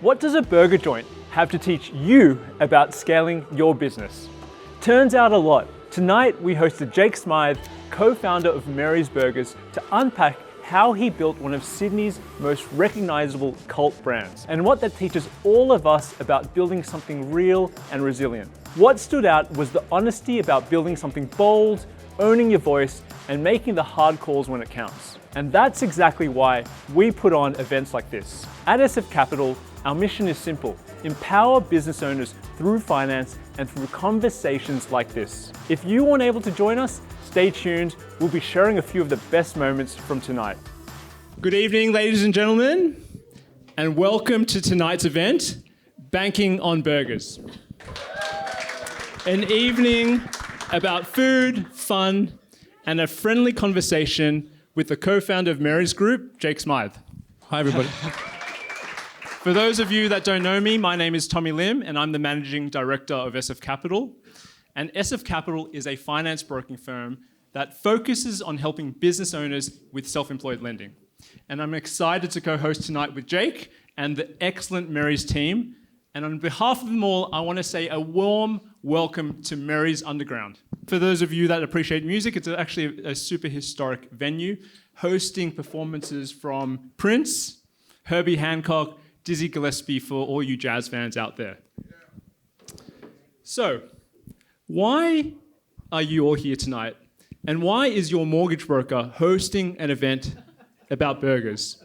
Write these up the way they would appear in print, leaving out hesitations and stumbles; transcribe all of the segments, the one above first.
What does a burger joint have to teach you about scaling your business? Turns out a lot. Tonight we hosted Jake Smyth, co-founder of Mary's Burgers, to unpack how he built one of Sydney's most recognizable cult brands and what that teaches all of us about building something real and resilient. What stood out was the honesty about building something bold, owning your voice, and making the hard calls when it counts. And that's exactly why we put on events like this. At SF Capital, our mission is simple: empower business owners through finance and through conversations like this. If you weren't able to join us, stay tuned. We'll be sharing a few of the best moments from tonight. Good evening, ladies and gentlemen, and welcome to tonight's event, Banking on Burgers. An evening about food, fun, and a friendly conversation with the co-founder of Mary's Group, Jake Smyth. Hi, everybody. For those of you that don't know me, my name is Tommy Lim, and I'm the Managing Director of SF Capital. And SF Capital is a finance broking firm that focuses on helping business owners with self-employed lending. And I'm excited to co-host tonight with Jake and the excellent Mary's team. And on behalf of them all, I want to say a warm welcome to Mary's Underground. For those of you that appreciate music, it's actually a super historic venue, hosting performances from Prince, Herbie Hancock, Dizzy Gillespie, for all you jazz fans out there. So, why are you all here tonight? And why is your mortgage broker hosting an event about burgers?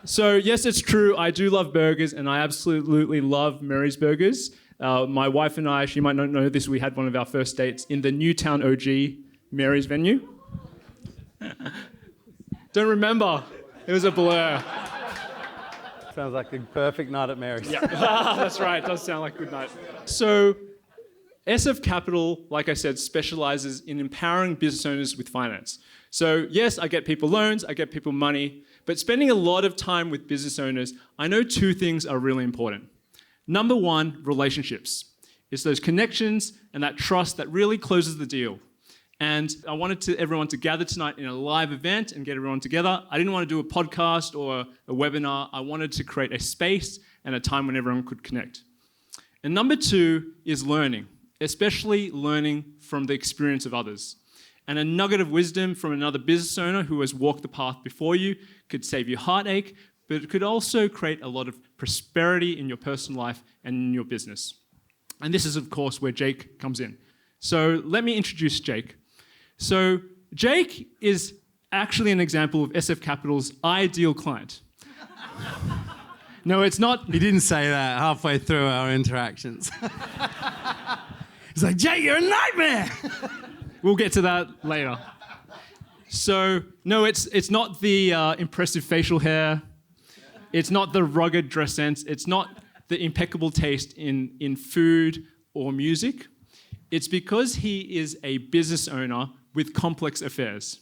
So, yes, it's true, I do love burgers, and I absolutely love Mary's Burgers. My wife and I, she might not know this, we had one of our first dates in the Newtown OG Mary's venue. Don't remember, it was a blur. Sounds like a perfect night at Mary's. Yeah, that's right. It does sound like a good night. So, SF Capital, like I said, specializes in empowering business owners with finance. So, yes, I get people loans, I get people money, but spending a lot of time with business owners, I know two things are really important. Number one, relationships. It's those connections and that trust that really closes the deal. And I wanted everyone to gather tonight in a live event and get everyone together. I didn't want to do a podcast or a webinar. I wanted to create a space and a time when everyone could connect. And number two is learning, especially learning from the experience of others. And a nugget of wisdom from another business owner who has walked the path before you could save you heartache, but it could also create a lot of prosperity in your personal life and in your business. And this is, of course, where Jake comes in. So let me introduce Jake. So Jake is actually an example of SF Capital's ideal client. No, it's not. He didn't say that halfway through our interactions. He's like, Jake, you're a nightmare! We'll get to that later. So, no, it's not the impressive facial hair. It's not the rugged dress sense. It's not the impeccable taste in food or music. It's because he is a business owner with complex affairs.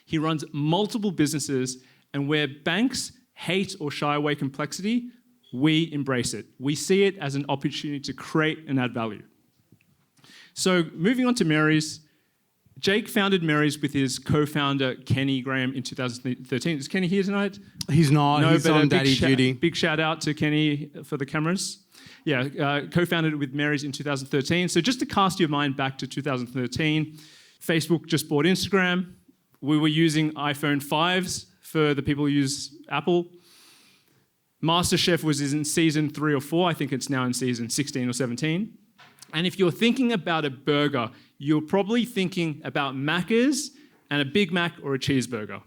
He runs multiple businesses, and where banks hate or shy away complexity, we embrace it. We see it as an opportunity to create and add value. So moving on to Mary's, Jake founded Mary's with his co-founder, Kenny Graham, in 2013. Is Kenny here tonight? He's not. No, he's on daddy duty. Big shout out to Kenny for the cameras. Yeah, co-founded it with Mary's in 2013. So just to cast your mind back to 2013, Facebook just bought Instagram. We were using iPhone 5s for the people who use Apple. MasterChef was in season 3 or 4. I think it's now in season 16 or 17. And if you're thinking about a burger, you're probably thinking about Macca's and a Big Mac or a cheeseburger.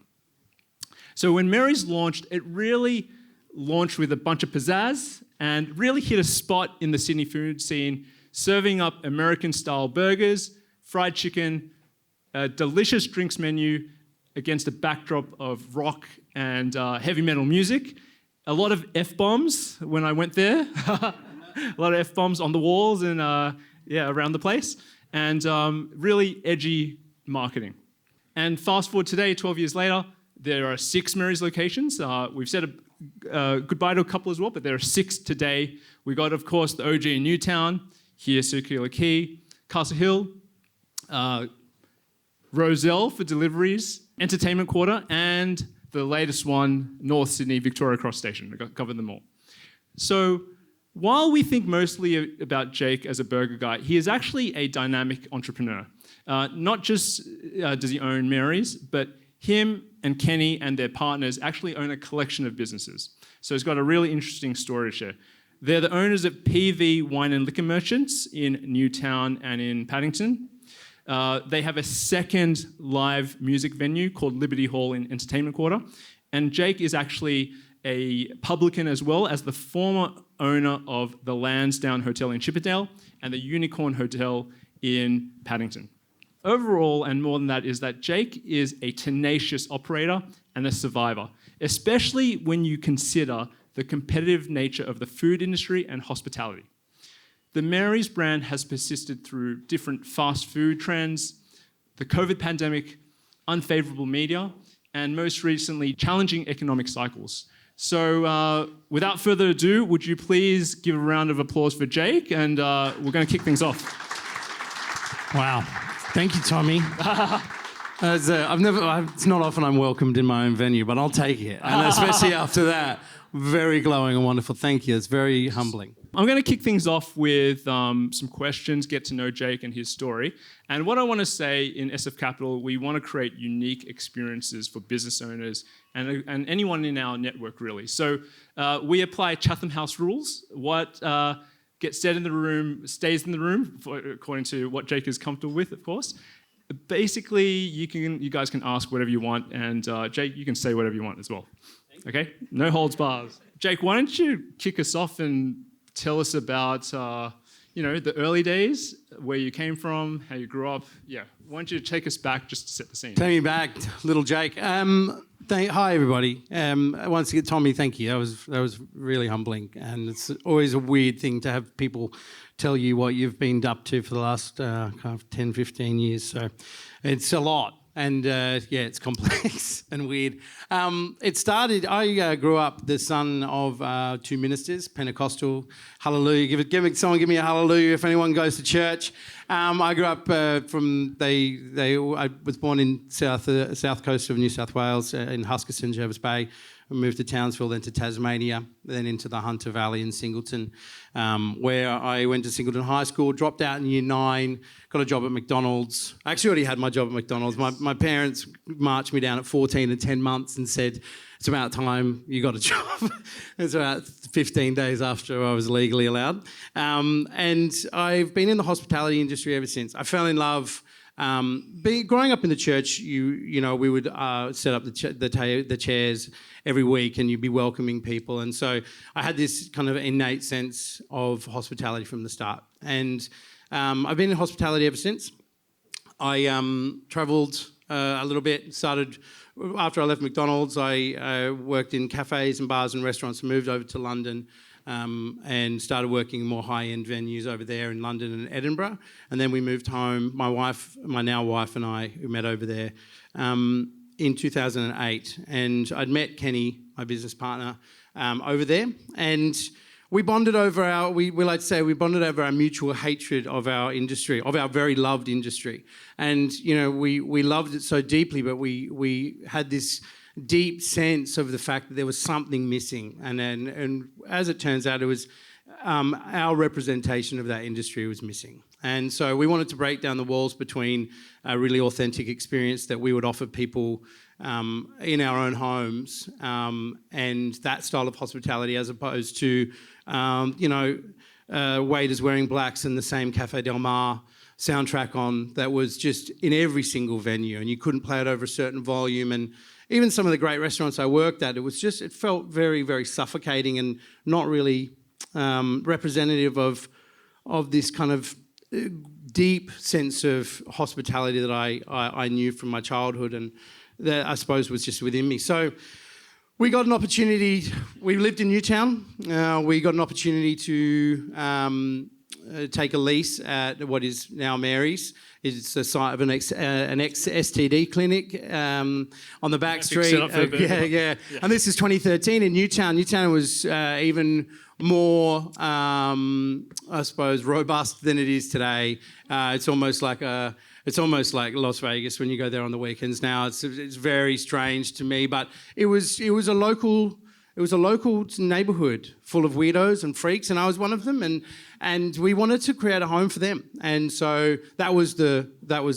So when Mary's launched, it really launched with a bunch of pizzazz and really hit a spot in the Sydney food scene, serving up American-style burgers, fried chicken, a delicious drinks menu against a backdrop of rock and heavy metal music. A lot of F-bombs when I went there. A lot of F-bombs on the walls and around the place. And really edgy marketing. And fast forward today, 12 years later, there are 6 Mary's locations. We've said goodbye to a couple as well, but there are 6 today. We got, of course, the OG in Newtown, here Circular Quay, Castle Hill, Rozelle for deliveries, Entertainment Quarter, and the latest one, North Sydney, Victoria Cross Station. I covered them all. So while we think mostly about Jake as a burger guy, he is actually a dynamic entrepreneur. Not just does he own Mary's, but him and Kenny and their partners actually own a collection of businesses. So he's got a really interesting story to share. They're the owners of PV Wine and Liquor Merchants in Newtown and in Paddington. They have a second live music venue called Liberty Hall in Entertainment Quarter. And Jake is actually a publican as well as the former owner of the Lansdowne Hotel in Chippendale and the Unicorn Hotel in Paddington. Overall, and more than that, is that Jake is a tenacious operator and a survivor, especially when you consider the competitive nature of the food industry and hospitality. The Mary's brand has persisted through different fast food trends, the COVID pandemic, unfavorable media, and most recently, challenging economic cycles. So without further ado, would you please give a round of applause for Jake, and we're going to kick things off. Wow. Thank you, Tommy. It's not often I'm welcomed in my own venue, but I'll take it. And especially after that, very glowing and wonderful. Thank you. It's very humbling. I'm going to kick things off with some questions, get to know Jake and his story. And what I want to say in SF Capital, we want to create unique experiences for business owners and anyone in our network, really. So we apply Chatham House rules. What gets said in the room stays in the room, according to what Jake is comfortable with, of course. Basically, you guys can ask whatever you want, and Jake, you can say whatever you want as well. Okay? No holds bars. Jake, why don't you kick us off and tell us about the early days, where you came from, how you grew up. Yeah, why don't you take us back just to set the scene? Take me back, little Jake. Hi, everybody. Once again, Tommy, thank you. That was really humbling, and it's always a weird thing to have people tell you what you've been up to for the last kind of 10, 15 years. So it's a lot. And it's complex and weird. It started, I grew up the son of two ministers, Pentecostal, hallelujah. Someone give me a hallelujah if anyone goes to church. I grew up I was born in south coast of New South Wales, in Huskisson, Jervis Bay. I moved to Townsville, then to Tasmania, then into the Hunter Valley in Singleton, where I went to Singleton High School, dropped out in year 9, got a job at McDonald's. I actually already had my job at McDonald's. My parents marched me down at 14 and 10 months and said, it's about time you got a job. It's about 15 days after I was legally allowed. And I've been in the hospitality industry ever since. I fell in love. Growing up in the church, we would set up the chairs every week, and you'd be welcoming people. And so I had this kind of innate sense of hospitality from the start. And I've been in hospitality ever since. I travelled a little bit. Started after I left McDonald's. I worked in cafes and bars and restaurants, and moved over to London. And started working in more high-end venues over there in London and Edinburgh. And then we moved home, my now wife and I, who met over there, in 2008. And I'd met Kenny, my business partner, over there. And we bonded over we like to say, we bonded over our mutual hatred of our industry, of our very loved industry. And, we loved it so deeply, but we had this deep sense of the fact that there was something missing, and as it turns out, it was our representation of that industry was missing. And so we wanted to break down the walls between a really authentic experience that we would offer people in our own homes, and that style of hospitality, as opposed to waiters wearing blacks and the same Cafe Del Mar soundtrack on that was just in every single venue, and you couldn't play it over a certain volume. And even some of the great restaurants I worked at, it felt very, very suffocating and not really representative of this kind of deep sense of hospitality that I knew from my childhood, and that I suppose was just within me. So we got an opportunity. We lived in Newtown. We got an opportunity to take a lease at what is now Mary's. It's the site of an ex-STD clinic on the back street. Yeah. And this is 2013 in Newtown. Newtown was even more, I suppose, robust than it is today. It's almost like Las Vegas when you go there on the weekends now. It's very strange to me, but it was a local it was a local neighbourhood full of weirdos and freaks, and I was one of them. And we wanted to create a home for them. And so that was the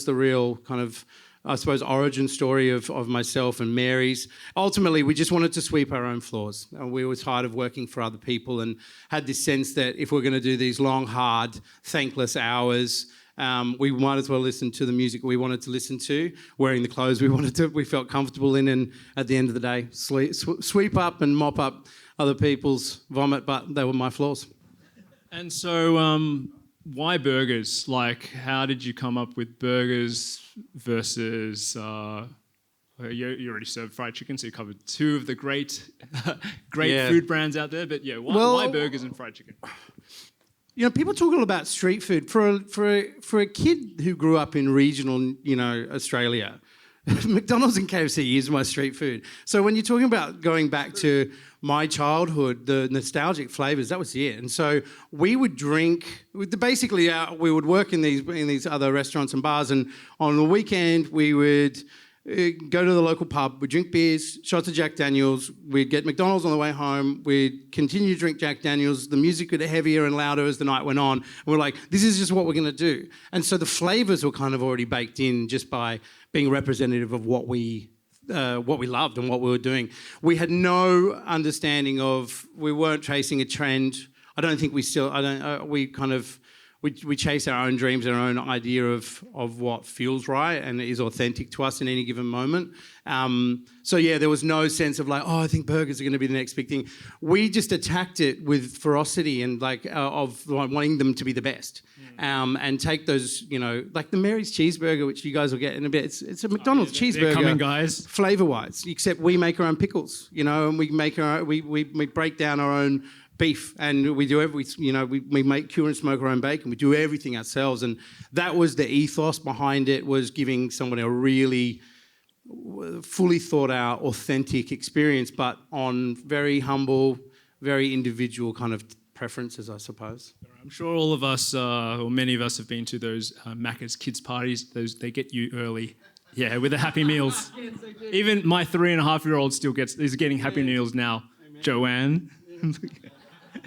real kind of, I suppose, origin story of myself and Mary's. Ultimately, we just wanted to sweep our own floors. We were tired of working for other people and had this sense that if we're going to do these long, hard, thankless hours, we might as well listen to the music we wanted to listen to, wearing the clothes we felt comfortable in, and at the end of the day, sweep up and mop up other people's vomit, but they were my floors. And so, why burgers? Like, how did you come up with burgers versus... you already served fried chicken, so you covered two of the great food brands out there. But why burgers and fried chicken? You know, people talk all about street food. For a kid who grew up in regional, Australia, McDonald's and KFC is my street food. So when you're talking about going back to my childhood, the nostalgic flavours, that was it. And so we would drink. Basically, we would work in these other restaurants and bars, and on the weekend we would go to the local pub, we'd drink beers, shots of Jack Daniels, we'd get McDonald's on the way home, we'd continue to drink Jack Daniels, the music would get heavier and louder as the night went on, and we're like, this is just what we're going to do. And so the flavours were kind of already baked in just by being representative of what we loved and what we were doing. We had no understanding we weren't chasing a trend. I don't think we still, we chase our own dreams and our own idea of what feels right and is authentic to us in any given moment. There was no sense of like, I think burgers are going to be the next big thing. We just attacked it with ferocity and of wanting them to be the best. And take those, like the Mary's cheeseburger, which you guys will get in a bit. It's a McDonald's cheeseburger. They're coming, guys. Flavour-wise, except we make our own pickles, and we make we break down our own beef, and we do we make, cure and smoke our own bacon. We do everything ourselves, and that was the ethos behind it, was giving someone a really fully thought out, authentic experience, but on very humble, very individual kind of preferences, I suppose. I'm sure all of us, or many of us, have been to those Macca's kids parties. They get you early. Yeah, with the Happy Meals. Yes, even my 3.5-year-old is getting Happy Meals now. Amen. Joanne.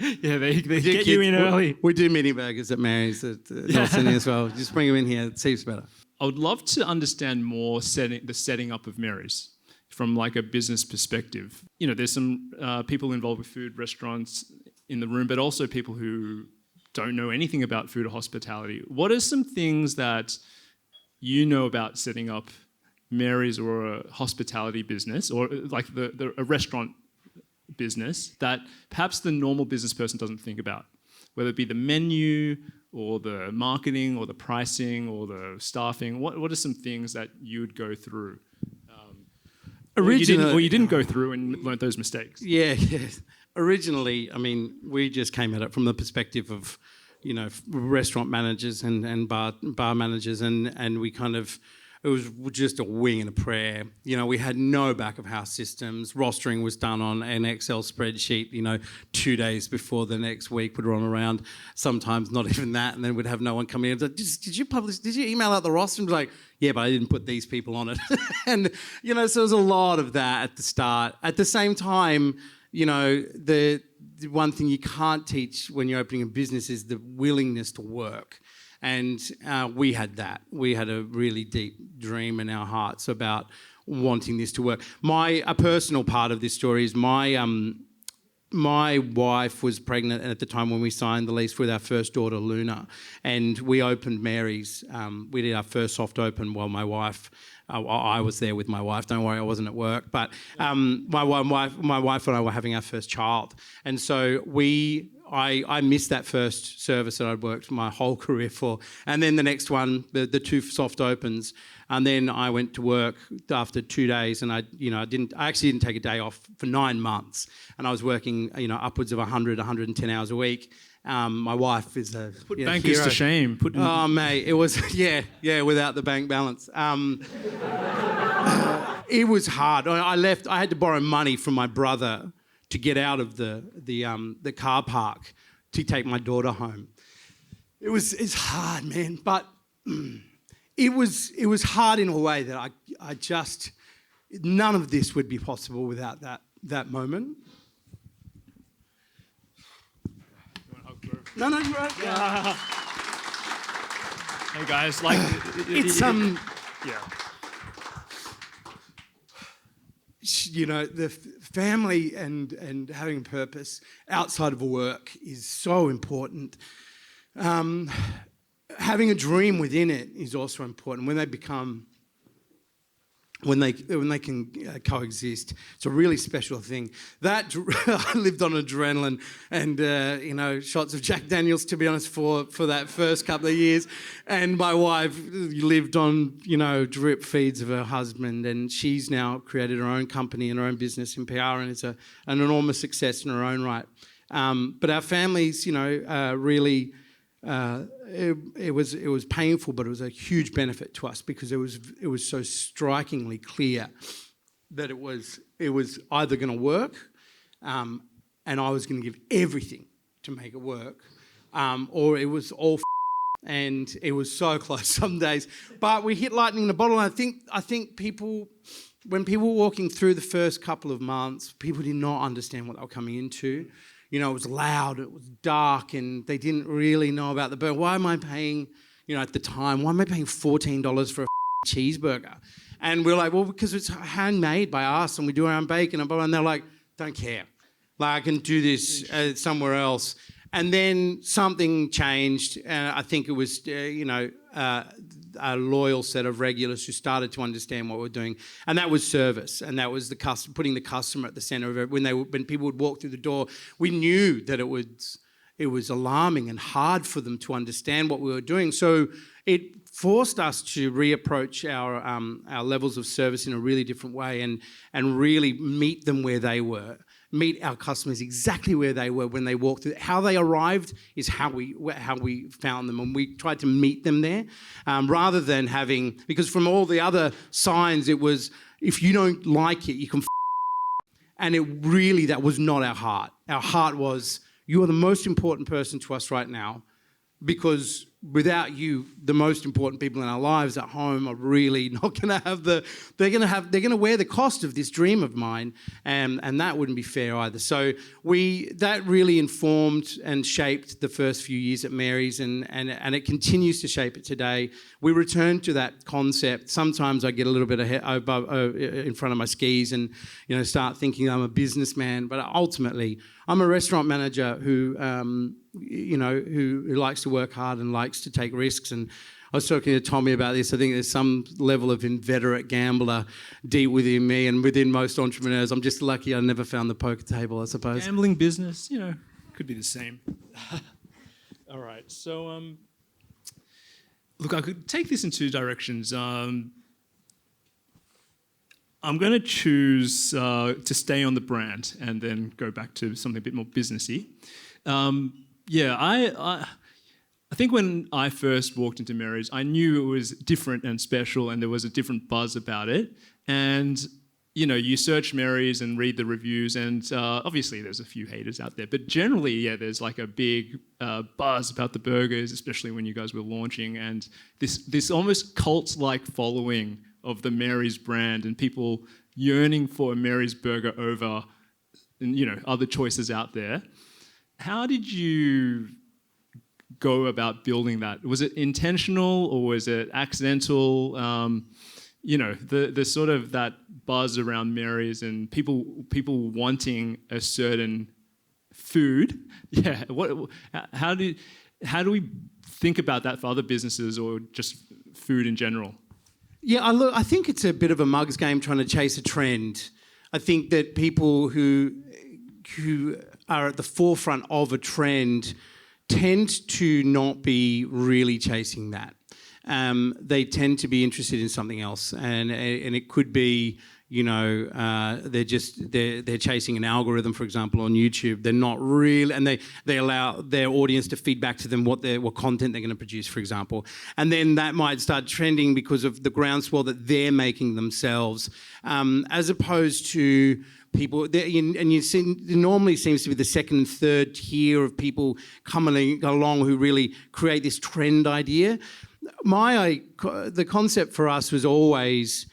Yeah, they get you in early. We do mini burgers at Mary's at Nelson as well. Just bring them in here. It seems better. I would love to understand more the setting up of Mary's from like a business perspective. There's some people involved with food, restaurants in the room, but also people who don't know anything about food or hospitality. What are some things that you know about setting up Mary's or a hospitality business, or like a restaurant business, that perhaps the normal business person doesn't think about? Whether it be the menu or the marketing or the pricing or the staffing, what are some things that you would go through? Or you didn't go through and learnt those mistakes? Yeah. Originally, we just came at it from the perspective of, restaurant managers and bar managers, and we kind of, it was just a wing and a prayer. We had no back of house systems. Rostering was done on an Excel spreadsheet, 2 days before the next week would run around. Sometimes not even that, and then we'd have no one come in. Like, did you email out the roster? And be like, yeah, but I didn't put these people on it. And, so there was a lot of that at the start. At the same time, the one thing you can't teach when you're opening a business is the willingness to work. And we had that. We had a really deep dream in our hearts about wanting this to work. A personal part of this story is my wife was pregnant at the time when we signed the lease with our first daughter, Luna, and we opened Mary's. We did our first soft open while my wife... I was there with my wife. Don't worry, I wasn't at work. But my wife and I were having our first child, and so I missed that first service that I'd worked my whole career for, and then the next one, the two soft opens, and then I went to work after 2 days, and I actually didn't take a day off for 9 months, and I was working upwards of 110 hours a week. My wife is a put bankers hero. To shame. Oh mate, it was without the bank balance. It was hard. I left. I had to borrow money from my brother to get out of the car park to take my daughter home. It's hard, man, but it was hard in a way that I just, none of this would be possible without that moment. No, you're right. Yeah. Hey guys, It's yeah. You know, the family and having a purpose outside of work is so important. Having a dream within it is also important. When they can coexist, it's a really special thing. That I lived on adrenaline and shots of Jack Daniels, to be honest, for that first couple of years. And my wife lived on drip feeds of her husband, and she's now created her own company and her own business in PR, and it's an enormous success in her own right. But our families, really. It was painful, but it was a huge benefit to us because it was so strikingly clear that it was either going to work, and I was going to give everything to make it work, or it was all and it was so close some days. But we hit lightning in a bottle. And I think people, when people were walking through the first couple of months, people did not understand what they were coming into. It was loud, it was dark, and they didn't really know about the burger. Why am I paying, at the time, why am I paying $14 for a cheeseburger? And we're like, well, because it's handmade by us and we do our own bacon and blah, blah. And they're like, don't care. Like, I can do this somewhere else. And then something changed, and I think it was, a loyal set of regulars who started to understand what we're doing, and that was service, and that was putting the customer at the centre of it. When people would walk through the door, we knew that it was alarming and hard for them to understand what we were doing. So it forced us to reapproach our levels of service in a really different way, and really meet them where they were. Meet our customers exactly where they were when they walked through. How they arrived is how we found them, and we tried to meet them there, rather than because from all the other signs it was, if you don't like it, you can and that was not our heart. Our heart was, you are the most important person to us right now, because without you, the most important people in our lives at home are really not going to have they're going to wear the cost of this dream of mine, and that wouldn't be fair either. So that really informed and shaped the first few years at Mary's, and it continues to shape it today. We return to that concept. Sometimes I get a little bit in front of my skis and start thinking I'm a businessman, but ultimately I'm a restaurant manager who likes to work hard and likes to take risks. And I was talking to Tommy about this. I think there's some level of inveterate gambler deep within me and within most entrepreneurs. I'm just lucky I never found the poker table, I suppose. Gambling business, could be the same. All right, so look, I could take this in two directions. I'm going to choose to stay on the brand and then go back to something a bit more businessy. I think when I first walked into Mary's, I knew it was different and special, and there was a different buzz about it. And you search Mary's and read the reviews, and obviously there's a few haters out there, but generally, there's like a big buzz about the burgers, especially when you guys were launching, and this almost cult-like following of the Mary's brand, and people yearning for a Mary's burger over, other choices out there. How did you go about building that? Was it intentional or was it accidental? The sort of that buzz around Mary's and people wanting a certain food. Yeah. How do we think about that for other businesses or just food in general? Yeah, I think it's a bit of a mug's game trying to chase a trend. I think that people who are at the forefront of a trend tend to not be really chasing that. They tend to be interested in something else, and it could be they're chasing an algorithm, for example, on YouTube. They're not really, and they allow their audience to feed back to them what content they're going to produce, for example, and then that might start trending because of the groundswell that they're making themselves, as opposed to people, and you see, there normally seems to be the second and third tier of people coming along who really create this trend idea. The concept for us was always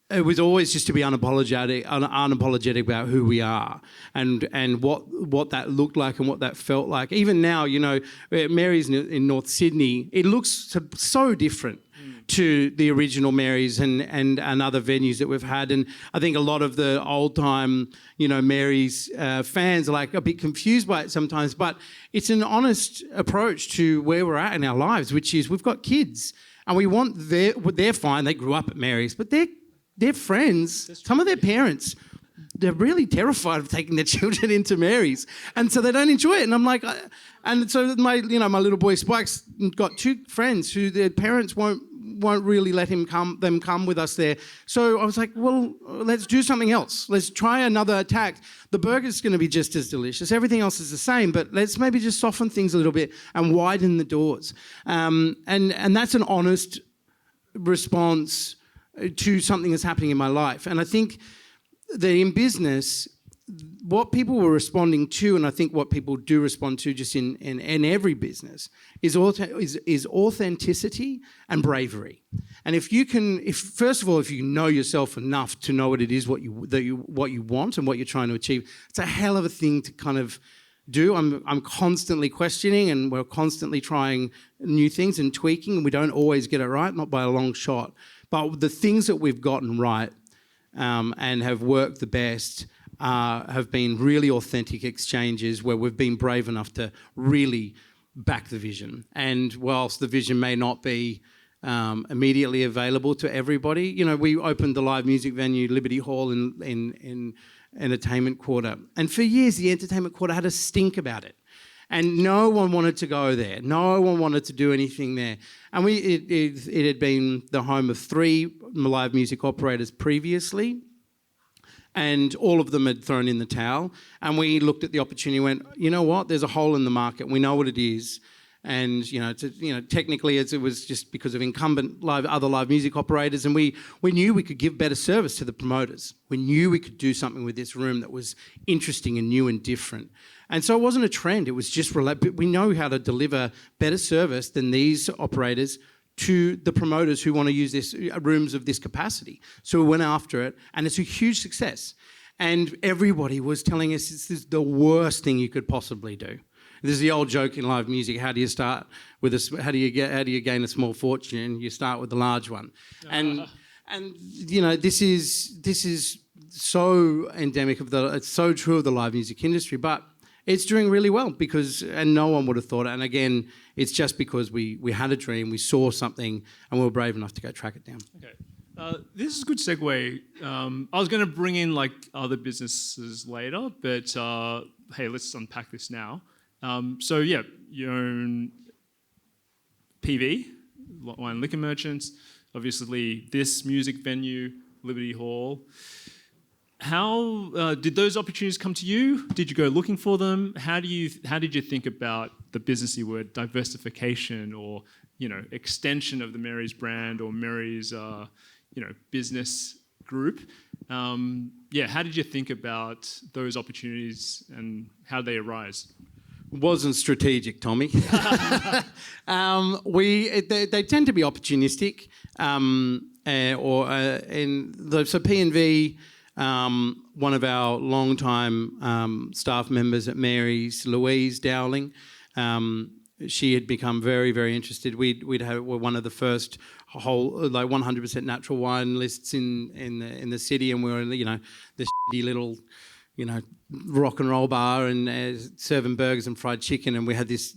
it was always just to be unapologetic about who we are and what that looked like and what that felt like. Even now, you know, Mary's in North Sydney, it looks so different to the original Mary's and other venues that we've had. And I think a lot of the old time, you know, Mary's fans are like a bit confused by it sometimes, but it's an honest approach to where we're at in our lives, which is we've got kids and we want they're fine. They grew up at Mary's, but their friends, some of their parents, they're really terrified of taking their children into Mary's, and so they don't enjoy it. And I'm like, and so my little boy Spike's got two friends who their parents won't really let them come with us there. So I was like, well, let's do something else. Let's try another tack. The burger's going to be just as delicious. Everything else is the same, but let's maybe just soften things a little bit and widen the doors. And that's an honest response to something that's happening in my life. And I think that in business, what people were responding to, and I think what people do respond to just in every business, is authenticity and bravery. And if first of all, if you know yourself enough to know what it is what you want and what you're trying to achieve, it's a hell of a thing to kind of do. I'm constantly questioning, and we're constantly trying new things and tweaking, and we don't always get it right, not by a long shot. But the things that we've gotten right and have worked the best have been really authentic exchanges where we've been brave enough to really back the vision. And whilst the vision may not be immediately available to everybody, you know, we opened the live music venue Liberty Hall in Entertainment Quarter, and for years the Entertainment Quarter had a stink about it. And no one wanted to go there. No one wanted to do anything there. And it had been the home of 3 live music operators previously, and all of them had thrown in the towel. And we looked at the opportunity and went, you know what? There's a hole in the market. We know what it is. And technically it was just because of incumbent other live music operators, and we knew we could give better service to the promoters. We knew we could do something with this room that was interesting and new and different. And so it wasn't a trend. It was just we know how to deliver better service than these operators to the promoters who want to use this rooms of this capacity. So we went after it, and it's a huge success. And everybody was telling us this is the worst thing you could possibly do. This is the old joke in live music. How do you start with how do you gain a small fortune? You start with the large one. And you know, this is so endemic it's so true of the live music industry, but it's doing really well and no one would have thought it. And again, it's just because we had a dream, we saw something, and we were brave enough to go track it down. Okay. This is a good segue. I was going to bring in like other businesses later, but hey, let's unpack this now. So yeah, you own PV, wine and liquor merchants, obviously this music venue, Liberty Hall. How did those opportunities come to you? Did you go looking for them? How did you think about the businessy word diversification, or extension of the Mary's brand, or Mary's business group? How did you think about those opportunities and how they arise? Wasn't strategic, Tommy. They tend to be opportunistic, so P&V. One of our long-time staff members at Mary's, Louise Dowling, she had become very, very interested. We're one of the first whole 100% natural wine lists in the city, and we were the shitty little rock and roll bar and serving burgers and fried chicken, and we had this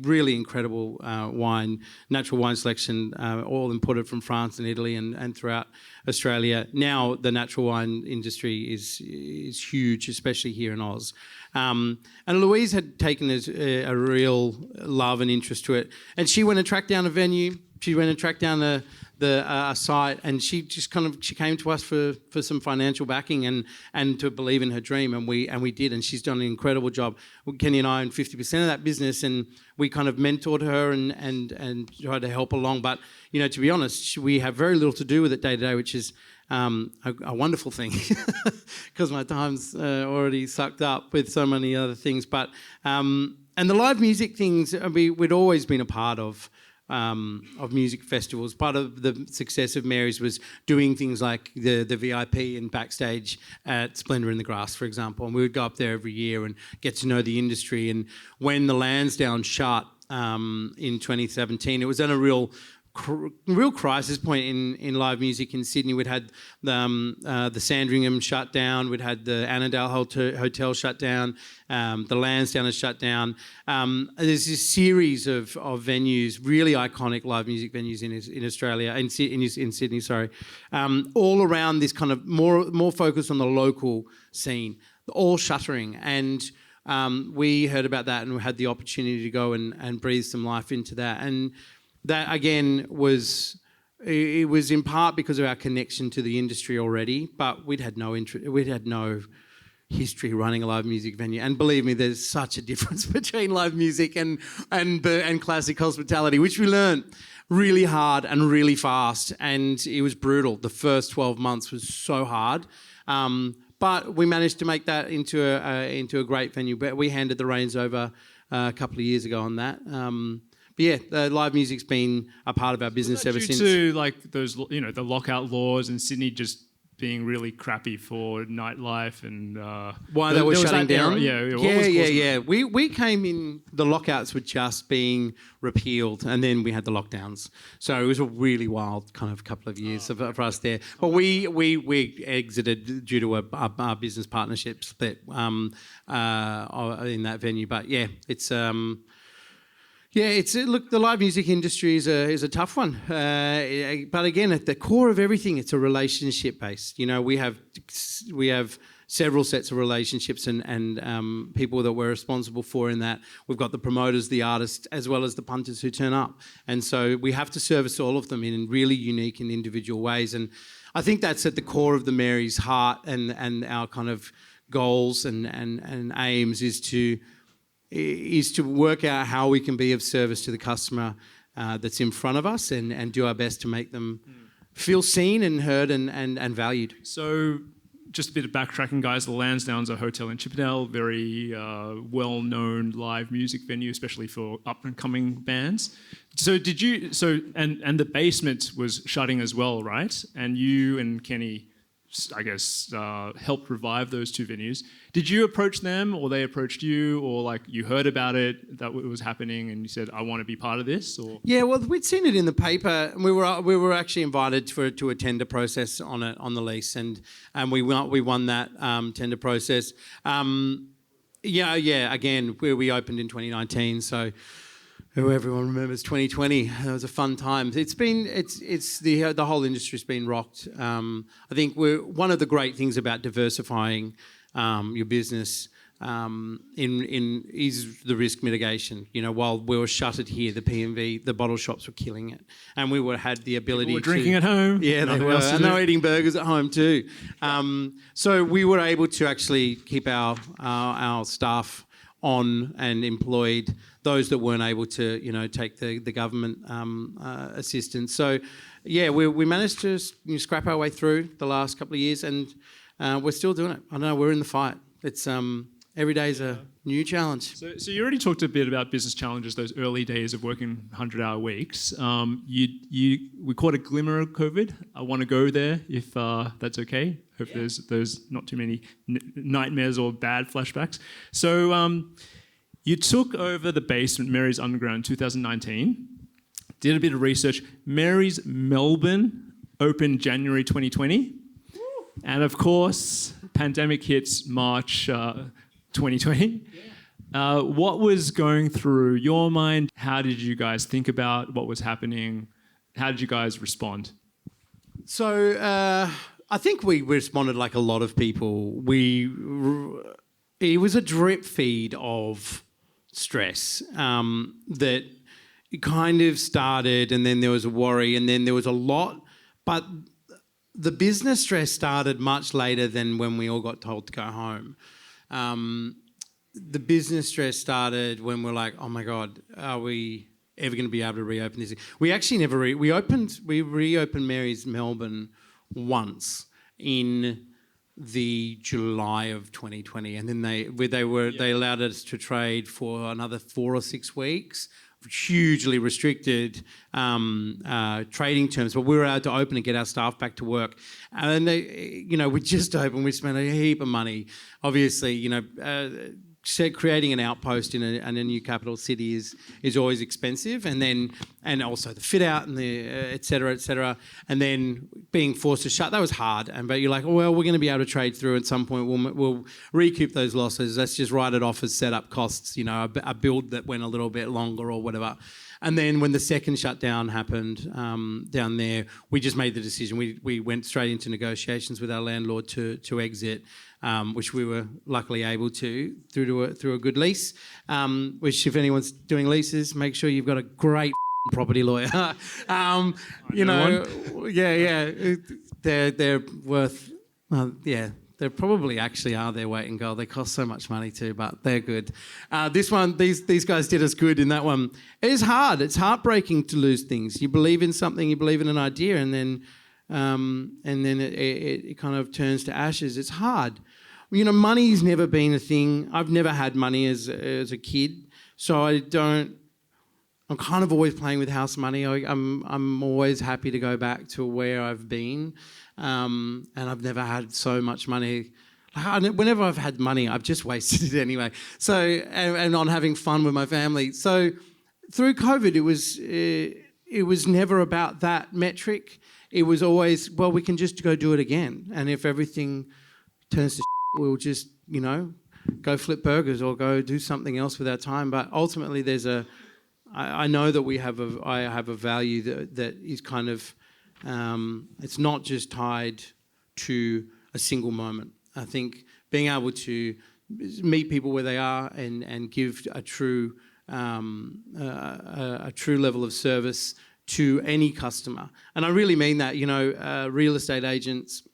really incredible natural wine selection, all imported from France and Italy and throughout Australia. Now the natural wine industry is huge, especially here in Oz. And Louise had taken a real love and interest to it, and she went and tracked down a venue. She went and tracked down a site, and she came to us for some financial backing and to believe in her dream, and we did, and she's done an incredible job. Kenny and I own 50% of that business, and we kind of mentored her and tried to help along. But to be honest, we have very little to do with it day to day, which is a wonderful thing because my time's already sucked up with so many other things. But and the live music things, we'd always been a part of of music festivals. Part of the success of Mary's was doing things like the VIP and backstage at Splendour in the Grass, for example. And we would go up there every year and get to know the industry. And when the Lansdowne shut in 2017, it was at a real crisis point in live music in Sydney. We'd had the Sandringham shut down, we'd had the Annandale Hotel shut down, the Lansdowne has shut down. There's this series of venues, really iconic live music venues in Australia, in Sydney, sorry, all around this kind of more focused on the local scene, all shuttering. And we heard about that and we had the opportunity to go and breathe some life into that. And that again was in part because of our connection to the industry already, but we'd had no history running a live music venue. And believe me, there's such a difference between live music and classic hospitality, which we learned really hard and really fast. And it was brutal. The first 12 months was so hard. But we managed to make that into a great venue. But we handed the reins over a couple of years ago on that. But yeah, live music's been a part of our business ever since. Due to like those, the lockout laws in Sydney just being really crappy for nightlife and why they were shutting down? Yeah. We came in, the lockouts were just being repealed, and then we had the lockdowns. So it was a really wild kind of couple of years for us there. But we exited due to our business partnership split in that venue. But yeah, it's. Look, the live music industry is a tough one, but again, at the core of everything, it's a relationship based. We have several sets of relationships and people that we're responsible for in that. We've got the promoters, the artists, as well as the punters who turn up, and so we have to service all of them in really unique and individual ways. And I think that's at the core of the Mary's heart and our kind of goals and aims is to work out how we can be of service to the customer that's in front of us and do our best to make them feel seen and heard and valued. So just a bit of backtracking, guys. The Lansdowne's a hotel in Chippendale, very well-known live music venue, especially for up-and-coming bands. So and the Basement was shutting as well, right? And you and Kenny, I guess, helped revive those two venues. Did you approach them, or they approached you, or like you heard about it, that it was happening, and you said, "I want to be part of this"? Or yeah, well, we'd seen it in the paper, and we were actually invited to a tender process on the lease, and we won that tender process. Again, we opened in 2019, so. Who everyone remembers 2020. It was a fun time. It's the whole industry's been rocked. I think one of the great things about diversifying your business is the risk mitigation. While we were shuttered here, the P&V, the bottle shops were killing it, and we had the ability. People were drinking at home. Yeah, they were, and they were eating burgers at home too. So we were able to actually keep our staff on and employed those that weren't able to, take the government assistance. So, yeah, we managed to scrap our way through the last couple of years, and we're still doing it. I know we're in the fight. It's every day is a new challenge. So you already talked a bit about business challenges, those early days of working 100-hour weeks. We caught a glimmer of COVID. I want to go there if that's okay. Hope there's not too many nightmares or bad flashbacks. So you took over the Basement, Mary's Underground, in 2019. Did a bit of research. Mary's Melbourne opened January 2020. And of course, pandemic hits March 2020. Yeah. What was going through your mind? How did you guys think about what was happening? How did you guys respond? So I think we responded like a lot of people. It was a drip feed of stress that it kind of started, and then there was a worry, and then there was a lot. But the business stress started much later than when we all got told to go home. The business stress started when we're like, oh my God, are we ever going to be able to reopen this? We actually never we reopened Mary's Melbourne once in the July of 2020, and then they allowed us to trade for another 4 or 6 weeks hugely restricted trading terms, but we were able to open and get our staff back to work. And we just opened. We spent a heap of money. Obviously, creating an outpost in a new capital city is always expensive, and also the fit out and the et cetera, and then being forced to shut, that was hard. But you're like, oh, well, we're going to be able to trade through at some point. We'll recoup those losses. Let's just write it off as setup costs. A build that went a little bit longer or whatever. And then when the second shutdown happened down there, we just made the decision. We went straight into negotiations with our landlord to exit, which we were luckily able to through a good lease. Which, if anyone's doing leases, make sure you've got a great property lawyer. They're worth. They probably actually are their weight in gold. They cost so much money too, but they're good. These guys did us good in that one. It is hard. It's heartbreaking to lose things. You believe in something, you believe in an idea, and then it kind of turns to ashes. It's hard. Money's never been a thing. I've never had money as a kid, so I'm kind of always playing with house money. I'm always happy to go back to where I've been. And I've never had so much money. Whenever I've had money, I've just wasted it anyway. So, and on having fun with my family. So, through COVID, it was never about that metric. It was always, well, we can just go do it again. And if everything turns to shit, we'll just, go flip burgers or go do something else with our time. But ultimately, I know that I have a value that is kind of. It's not just tied to a single moment. I think being able to meet people where they are and give a true level of service to any customer. And I really mean that, real estate agents.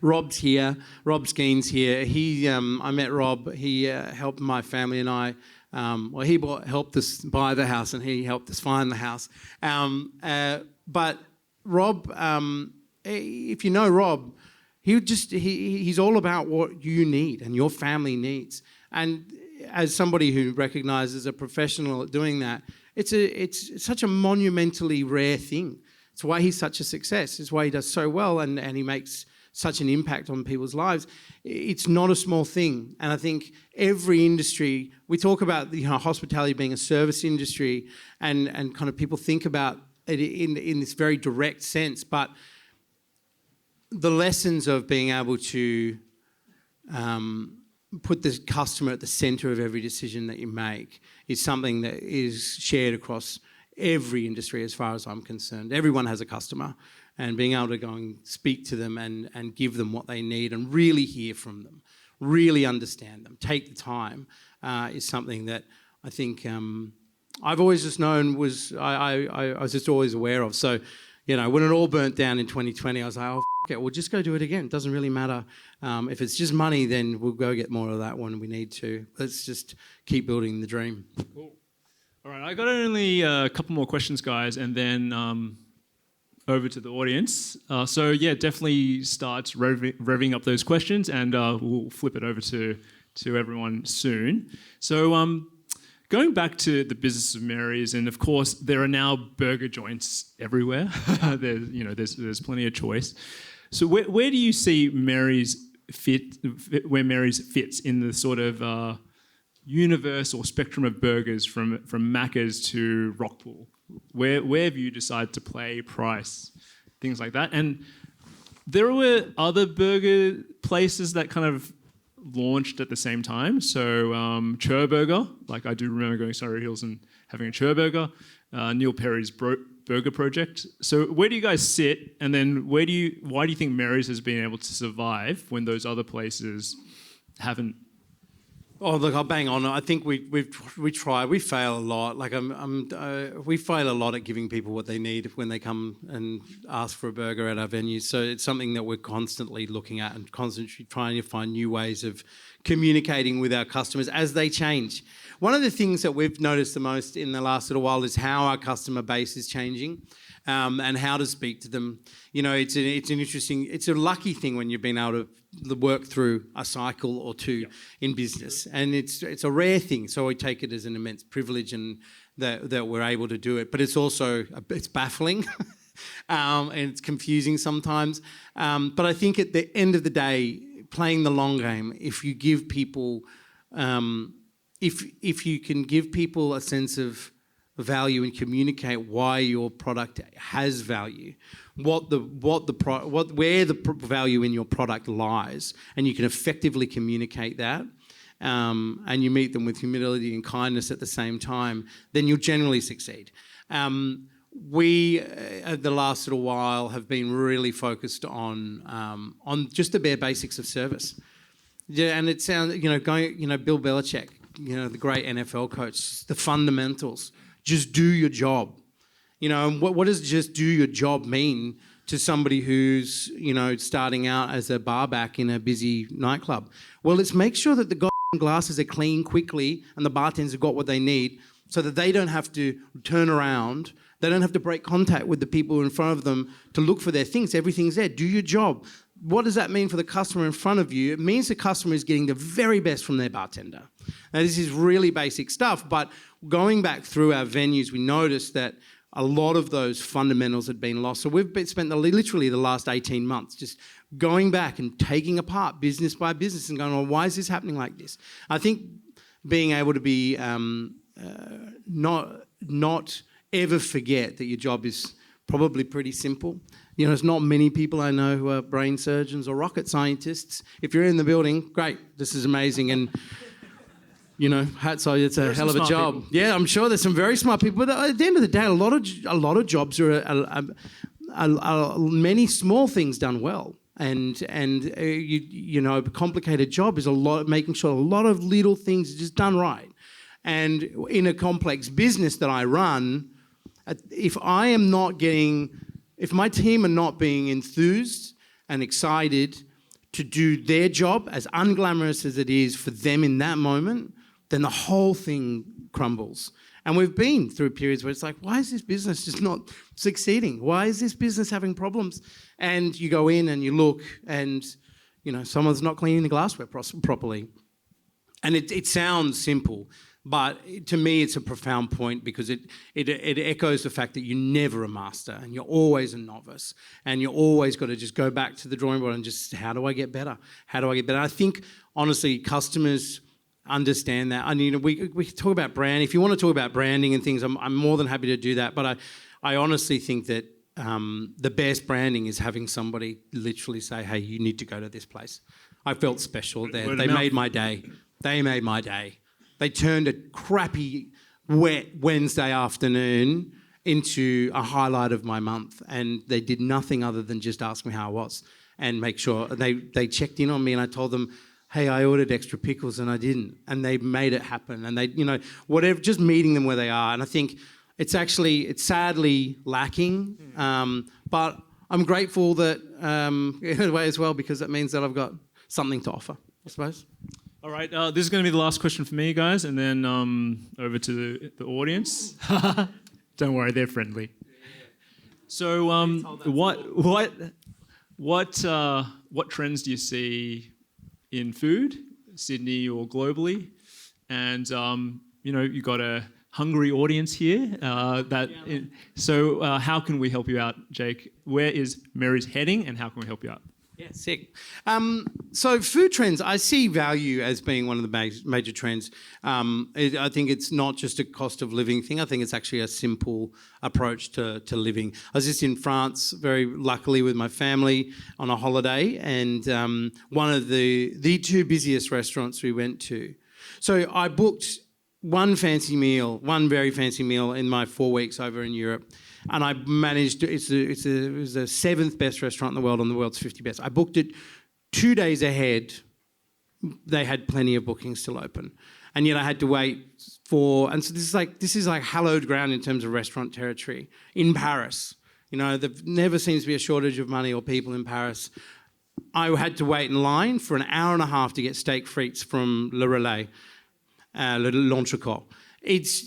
Rob's here. Rob Skeen's here. I met Rob. He helped my family and I. He helped us buy the house and he helped us find the house. But Rob, if you know Rob, he's all about what you need and your family needs. And as somebody who recognises a professional at doing that, it's such a monumentally rare thing. It's why he's such a success. It's why he does so well and he makes such an impact on people's lives. It's not a small thing. And I think every industry, we talk about hospitality being a service industry and kind of people think about in this very direct sense, but the lessons of being able to put the customer at the centre of every decision that you make is something that is shared across every industry as far as I'm concerned. Everyone has a customer, and being able to go and speak to them and give them what they need and really hear from them, really understand them, take the time is something that I think I've always just known I was just always aware of. So, when it all burnt down in 2020, I was like, we'll just go do it again. It doesn't really matter. If it's just money, then we'll go get more of that when we need to. Let's just keep building the dream. Cool. All right, I got only a couple more questions, guys, and then over to the audience. Definitely start revving up those questions, and we'll flip it over to everyone soon. So, going back to the business of Mary's, and of course there are now burger joints everywhere. There's plenty of choice. So where do you see Mary's where Mary's fits in the sort of universe or spectrum of burgers from Macca's to Rockpool? Where have you decided to play, price, things like that? And there were other burger places that kind of launched at the same time. So Chur Burger, like I do remember going to Surrey Hills and having a Chur Burger, Neil Perry's Burger Project. So where do you guys sit? And then why do you think Mary's has been able to survive when those other places haven't? Oh, look, I'll bang on. I think we try. We fail a lot. Like we fail a lot at giving people what they need when they come and ask for a burger at our venues. So it's something that we're constantly looking at and constantly trying to find new ways of communicating with our customers as they change. One of the things that we've noticed the most in the last little while is how our customer base is changing. And how to speak to them. It's a lucky thing when you've been able to work through a cycle or two in business, and it's a rare thing. So I take it as an immense privilege and that we're able to do it. But it's also it's baffling and it's confusing sometimes. But I think at the end of the day, playing the long game, if you give people, if you can give people a sense of value and communicate why your product has value, where the value in your product lies, and you can effectively communicate that, and you meet them with humility and kindness at the same time, then you'll generally succeed. We, at the last little while, have been really focused on just the bare basics of service. Yeah, and it sounds, Bill Belichick, the great NFL coach, the fundamentals. Just do your job. And what does just do your job mean to somebody who's, starting out as a barback in a busy nightclub? Well, it's make sure that the glasses are clean quickly and the bartenders have got what they need so that they don't have to turn around. They don't have to break contact with the people in front of them to look for their things. Everything's there. Do your job. What does that mean for the customer in front of you? It means the customer is getting the very best from their bartender. Now, this is really basic stuff, but going back through our venues, we noticed that a lot of those fundamentals had been lost. So we've spent literally the last 18 months just going back and taking apart business by business and going, well, why is this happening like this? I think being able to be not ever forget that your job is probably pretty simple. There's not many people I know who are brain surgeons or rocket scientists. If you're in the building, great, this is amazing. And, hats off, it's a hell of a job. People. Yeah, I'm sure there's some very smart people. But at the end of the day, a lot of jobs are many small things done well. And a complicated job is making sure a lot of little things are just done right. And in a complex business that I run, if my team are not being enthused and excited to do their job, as unglamorous as it is for them in that moment, then the whole thing crumbles. And we've been through periods where it's like, why is this business just not succeeding? Why is this business having problems? And you go in and you look and, someone's not cleaning the glassware properly. And it sounds simple, but to me it's a profound point because it echoes the fact that you're never a master and you're always a novice and you're always got to just go back to the drawing board and just, how do I get better? How do I get better? I think, honestly, customers understand that. We talk about brand. If you want to talk about branding and things, I'm more than happy to do that. But I honestly think that the best branding is having somebody literally say, hey, you need to go to this place. I felt special there. They made my day. They made my day. They turned a crappy, wet Wednesday afternoon into a highlight of my month. And they did nothing other than just ask me how I was and make sure. They checked in on me and I told them, hey, I ordered extra pickles and I didn't. And they made it happen. And they, whatever, just meeting them where they are. And I think it's sadly lacking. But I'm grateful that, in a way as well, because that means that I've got something to offer, I suppose. All right, this is going to be the last question for me, guys, and then over to the audience. Don't worry, they're friendly. So, what trends do you see in food, Sydney or globally? And you've got a hungry audience here. So, how can we help you out, Jake? Where is Mary's heading, and how can we help you out? Yeah, sick. So food trends, I see value as being one of the major trends. I think it's not just a cost of living thing. I think it's actually a simple approach to living. I was just in France, very luckily with my family on a holiday, and one of the two busiest restaurants we went to. So I booked one very fancy meal in my 4 weeks over in Europe. And I managed, it was the 7th best restaurant in the world on the world's 50 best. I booked it 2 days ahead. They had plenty of bookings still open. And yet I had to wait and so this is like hallowed ground in terms of restaurant territory in Paris. There never seems to be a shortage of money or people in Paris. I had to wait in line for an hour and a half to get steak frites from Le Relais, l'Entrecôte. It's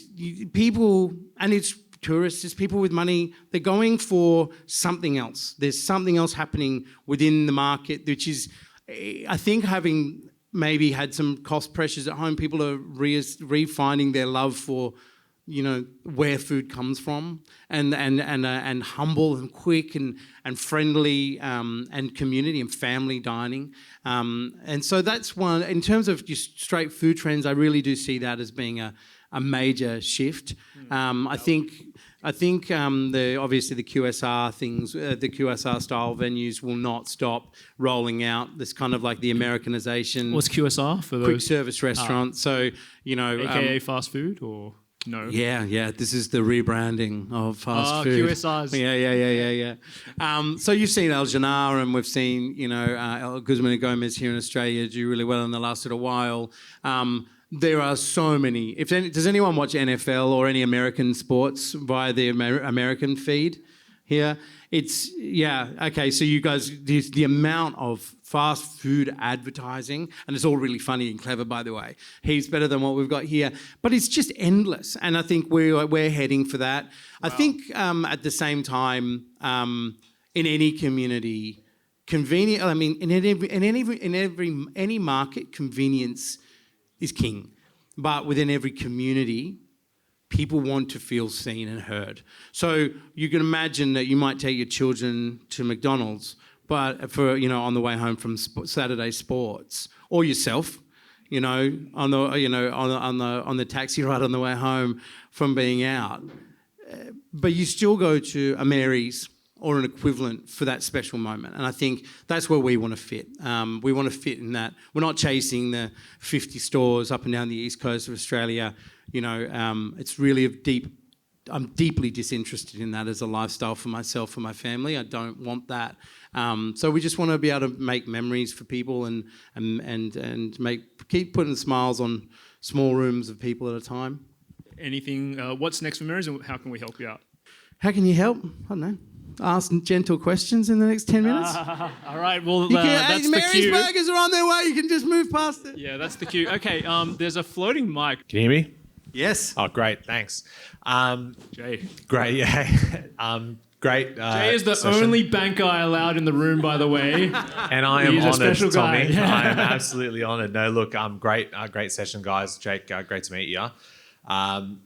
people, and it's tourists, it's people with money, they're going for something else. There's something else happening within the market, which is, I think, having maybe had some cost pressures at home, people are refinding their love for where food comes from, and humble and quick and friendly, and community and family dining. And so that's one. In terms of just straight food trends, I really do see that as being a major shift. I think obviously the QSR things, the QSR style venues will not stop rolling out. This kind of like the Americanization. What's QSR for those? Quick service restaurant. So AKA fast food or no? Yeah. This is the rebranding of fast food. QSRs. Yeah. So you've seen El Janar, and we've seen El Guzman and Gomez here in Australia do really well in the last little while. There are so many. Does anyone watch NFL or any American sports via the American feed here? Okay, so you guys, the amount of fast food advertising, and it's all really funny and clever, by the way. He's better than what we've got here. But it's just endless, and I think we're heading for that. Wow. I think at the same time, in any community, in any market, convenience is king. But within every community, people want to feel seen and heard. So you can imagine that you might take your children to McDonald's, but on the way home from Saturday sports, or yourself, on the taxi ride on the way home from being out. But you still go to a Mary's or an equivalent for that special moment. And I think that's where we want to fit. We want to fit in that. We're not chasing the 50 stores up and down the east coast of Australia. It's really I'm deeply disinterested in that as a lifestyle for myself and my family. I don't want that. So we just want to be able to make memories for people and keep putting smiles on small rooms of people at a time. Anything, what's next for Mary's, and how can we help you out? How can you help? I don't know. Ask gentle questions in the next 10 minutes. All right, well, that's the Mary's cue. Burgers are on their way. You can just move past it. Yeah, that's the cue. Okay, there's a floating mic. Can you hear me? Yes. Oh, great. Thanks. Jay. Great. Yeah. Great. Jay is the session. only bank guy allowed in the room, by the way. And I am He's a honoured, special guy. Tommy. I am absolutely honoured. No, look, great session, guys. Jake, great to meet you.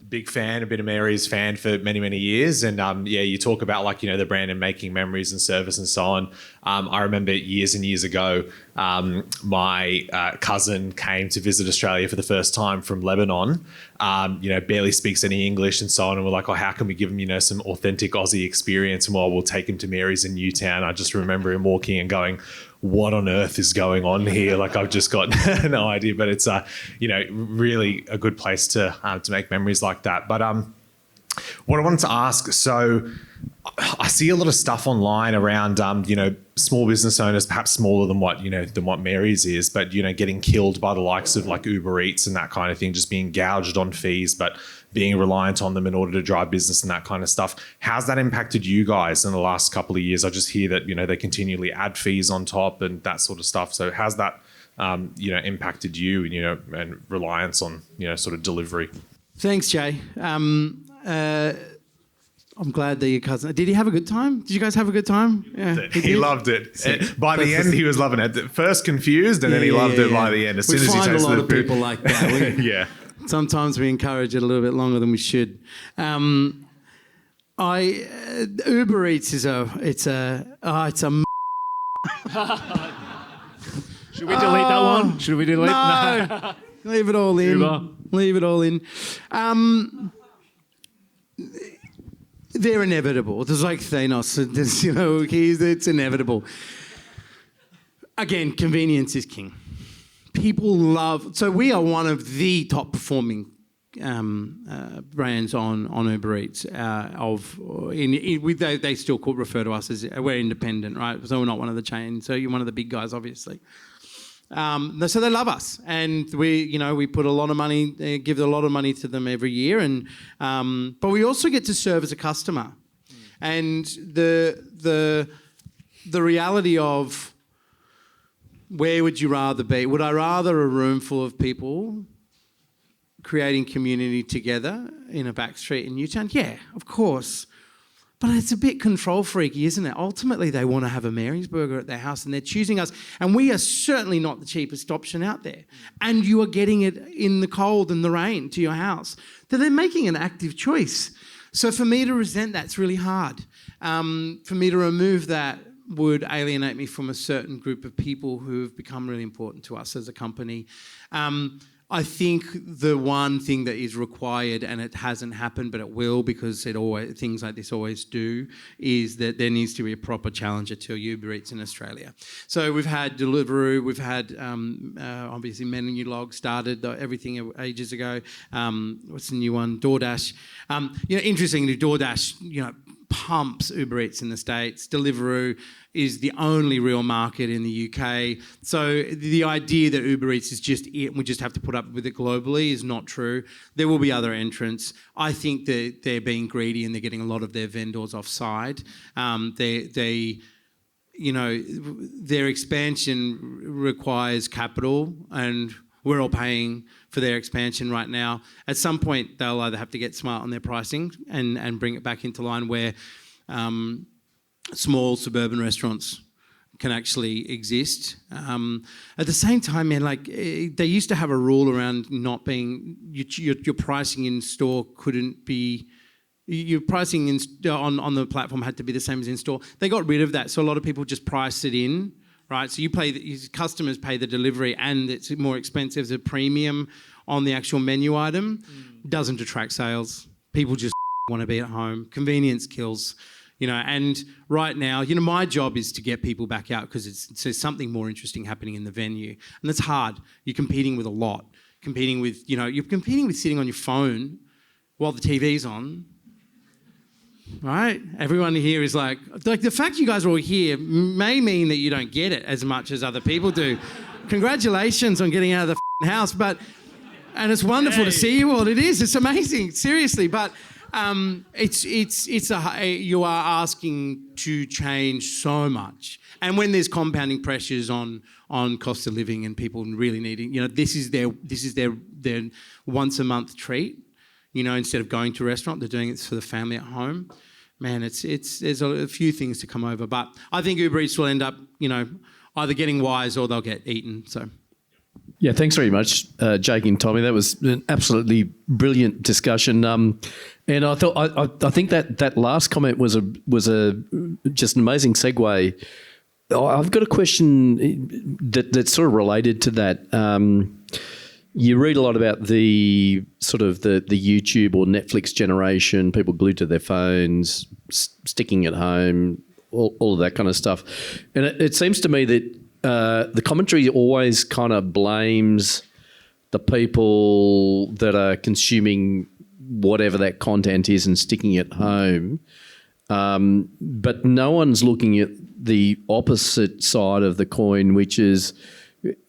Big fan, a bit of Mary's fan for many, many years. And you talk about the brand and making memories and service and so on. I remember years and years ago, my cousin came to visit Australia for the first time from Lebanon, barely speaks any English and so on. And we're like, how can we give him, some authentic Aussie experience? And we'll take him to Mary's in Newtown. I just remember him walking and going, what on earth is going on here? I've just got no idea, but it's really a good place to make memories like that. But what I wanted to ask, so I see a lot of stuff online around small business owners, perhaps smaller than what Mary's is, but getting killed by the likes of Uber Eats and that kind of thing, just being gouged on fees, but being reliant on them in order to drive business and that kind of stuff. How's that impacted you guys in the last couple of years? I just hear that they continually add fees on top and that sort of stuff. So how's that impacted you and reliance on sort of delivery? Thanks, Jay. I'm glad that your cousin... Did he have a good time? Did you guys have a good time? Yeah, he loved it. By the end, he was loving it. At first confused, and then he loved it by the end. As soon as he tasted a lot of food. people like that. Yeah. Sometimes we encourage it a little bit longer than we should. Uber Eats is it's a Should we delete that one? Should we delete? No. Leave it all in. Uber. Leave it all in. They're inevitable. It's like Thanos. It's inevitable. Again, convenience is king. People love... So we are one of the top performing brands on Uber Eats. They still refer to us as... We're independent, right? So we're not one of the chains. So you're one of the big guys, obviously. So they love us, and we put a lot of money, give a lot of money to them every year, and but we also get to serve as a customer, and the reality of where would you rather be? Would I rather a room full of people creating community together in a back street in Newtown? Yeah, of course. But it's a bit control freaky, isn't it? Ultimately, they want to have a Mary's burger at their house and they're choosing us. And we are certainly not the cheapest option out there. And you are getting it in the cold and the rain to your house. So they're making an active choice. So for me to resent that's really hard. For me to remove that would alienate me from a certain group of people who've become really important to us as a company. I think the one thing that is required, and it hasn't happened, but it will because things like this always do, is that there needs to be a proper challenger to Uber Eats in Australia. So we've had Deliveroo, we've had obviously Menulog started everything ages ago. What's the new one? DoorDash. Interestingly, DoorDash, pumps Uber Eats in the States. Deliveroo is the only real market in the UK. So the idea that Uber Eats is just it, we just have to put up with it globally, is not true. There will be other entrants. I think that they're being greedy and they're getting a lot of their vendors offside. Their expansion requires capital, and we're all paying for their expansion right now. At some point, they'll either have to get smart on their pricing and bring it back into line where small suburban restaurants can actually exist. At the same time, man, they used to have a rule around not being your pricing in store couldn't be. Your pricing on the platform had to be the same as in store. They got rid of that, so a lot of people just priced it in. Right, so your customers pay the delivery, and it's more expensive as a premium on the actual menu item. Doesn't attract sales. People just want to be at home. Convenience kills, And right now, my job is to get people back out because there's something more interesting happening in the venue, and that's hard. You're competing with a lot. You're competing with sitting on your phone while the TV's on. Right? Everyone here is like the fact you guys are all here may mean that you don't get it as much as other people do. Congratulations on getting out of the house, and it's wonderful to see you all. It is. It's amazing, seriously. But you are asking to change so much, and when there's compounding pressures on cost of living and people really needing, this is their once a month treat. Instead of going to a restaurant, they're doing it for the family at home. Man, there's a few things to come over, but I think Uber Eats will end up, either getting wise or they'll get eaten. So, yeah, thanks very much, Jake and Tommy. That was an absolutely brilliant discussion. And I thought I think that last comment was a just an amazing segue. I've got a question that's sort of related to that. You read a lot about the sort of the YouTube or Netflix generation, people glued to their phones, sticking at home, all of that kind of stuff. And it seems to me that the commentary always kind of blames the people that are consuming whatever that content is and sticking at home. But no one's looking at the opposite side of the coin, which is,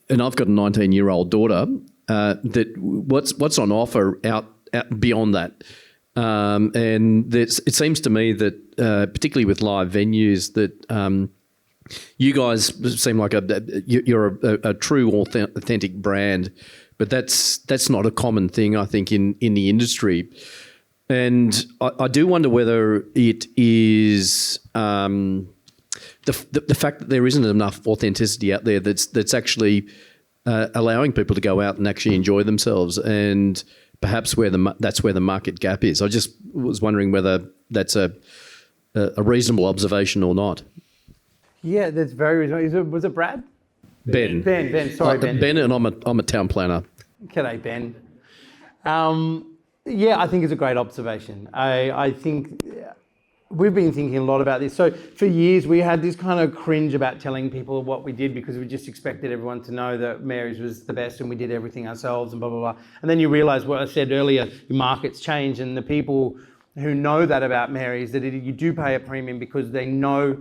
and I've got a 19-year-old daughter, that what's on offer out beyond that, and it seems to me that particularly with live venues that you guys seem like you're a true authentic brand, but that's not a common thing, I think, in the industry, and I do wonder whether it is the fact that there isn't enough authenticity out there that's actually allowing people to go out and actually enjoy themselves, and perhaps that's where the market gap is. I just was wondering whether that's a reasonable observation or not. Yeah, that's very reasonable. Was it Brad? Ben. Sorry, Ben. Ben, and I'm a town planner. G'day, Ben. Yeah, I think it's a great observation. I think we've been thinking a lot about this. So for years, we had this kind of cringe about telling people what we did because we just expected everyone to know that Mary's was the best and we did everything ourselves and blah, blah, blah. And then you realise what I said earlier, the markets change, and the people who know that about Mary's, that you do pay a premium because they know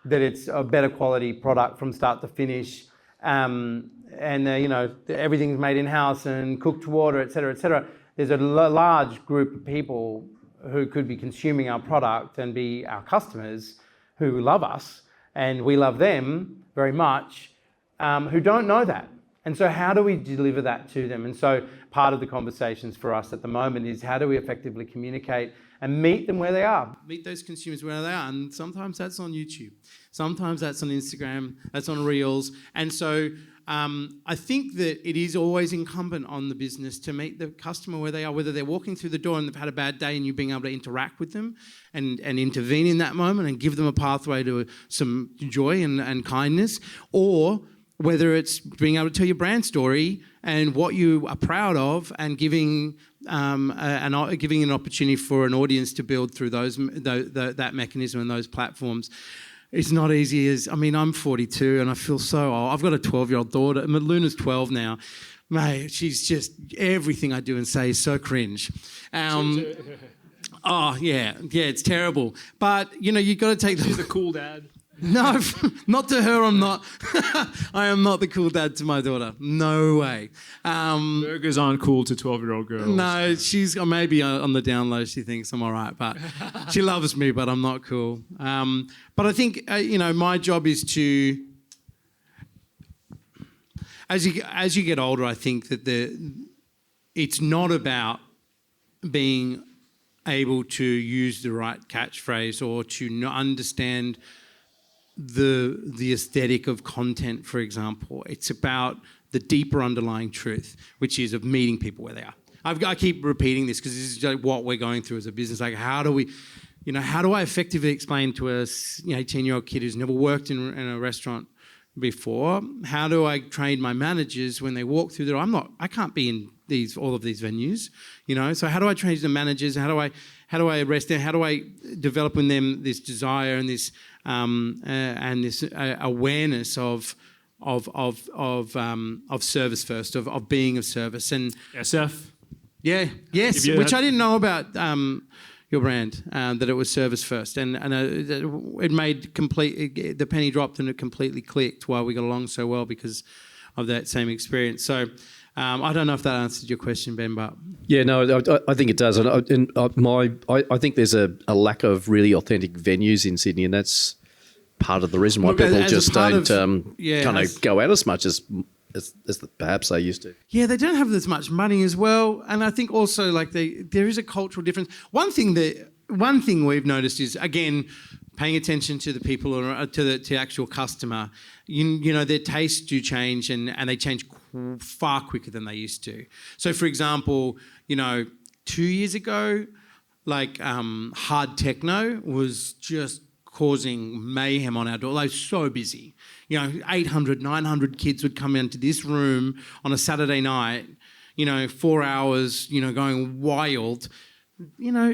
that it's a better quality product from start to finish. And everything's made in-house and cooked to order, et cetera, et cetera. There's a large group of people who could be consuming our product and be our customers who love us, and we love them very much, who don't know that. And so how do we deliver that to them? And so part of the conversations for us at the moment is how do we effectively communicate and meet them where they are. Meet those consumers where they are. And sometimes that's on YouTube. Sometimes that's on Instagram. That's on Reels. And so I think that it is always incumbent on the business to meet the customer where they are, whether they're walking through the door and they've had a bad day and you being able to interact with them and intervene in that moment and give them a pathway to some joy and kindness, or whether it's being able to tell your brand story and what you are proud of and giving an opportunity for an audience to build through that mechanism and those platforms. It's not easy as, I'm 42 and I feel so old. I've got a 12-year-old daughter. Luna's 12 now. Mate, she's just, everything I do and say is so cringe. Oh, yeah, it's terrible. But, you've got to take... She's a cool dad. No, not to her, I'm not. I am not the cool dad to my daughter. No way. Burgers aren't cool to 12-year-old girls. No, she's maybe on the down low. She thinks I'm all right, but she loves me, but I'm not cool. But I think, my job is to, as you get older, I think that it's not about being able to use the right catchphrase or to understand the aesthetic of content, for example. It's about the deeper underlying truth, which is of meeting people where they are. I keep repeating this because this is like what we're going through as a business. Like, how do I effectively explain to a 18-year-old kid who's never worked in a restaurant before? How do I train my managers when they walk through the door? I can't be in all of these venues, So how do I train the managers? How do I arrest them? How do I develop in them this desire and this awareness of service first, of being of service and SF. Yeah, yes, which I didn't know about your brand, that it was service first, and it made the penny dropped and it completely clicked why we got along so well because of that same experience. So. I don't know if that answered your question, Ben, but... Yeah, no, I think it does. And I think there's a lack of really authentic venues in Sydney, and that's part of the reason why people just don't kind of go out as much as perhaps they used to. Yeah, they don't have as much money as well. And I think also there is a cultural difference. One thing we've noticed is, again, paying attention to the people or to the actual customer, their tastes do change and they change far quicker than they used to. So, for example, 2 years ago, hard techno was just causing mayhem on our door. They were so busy. 800, 900 kids would come into this room on a Saturday night, 4 hours, going wild.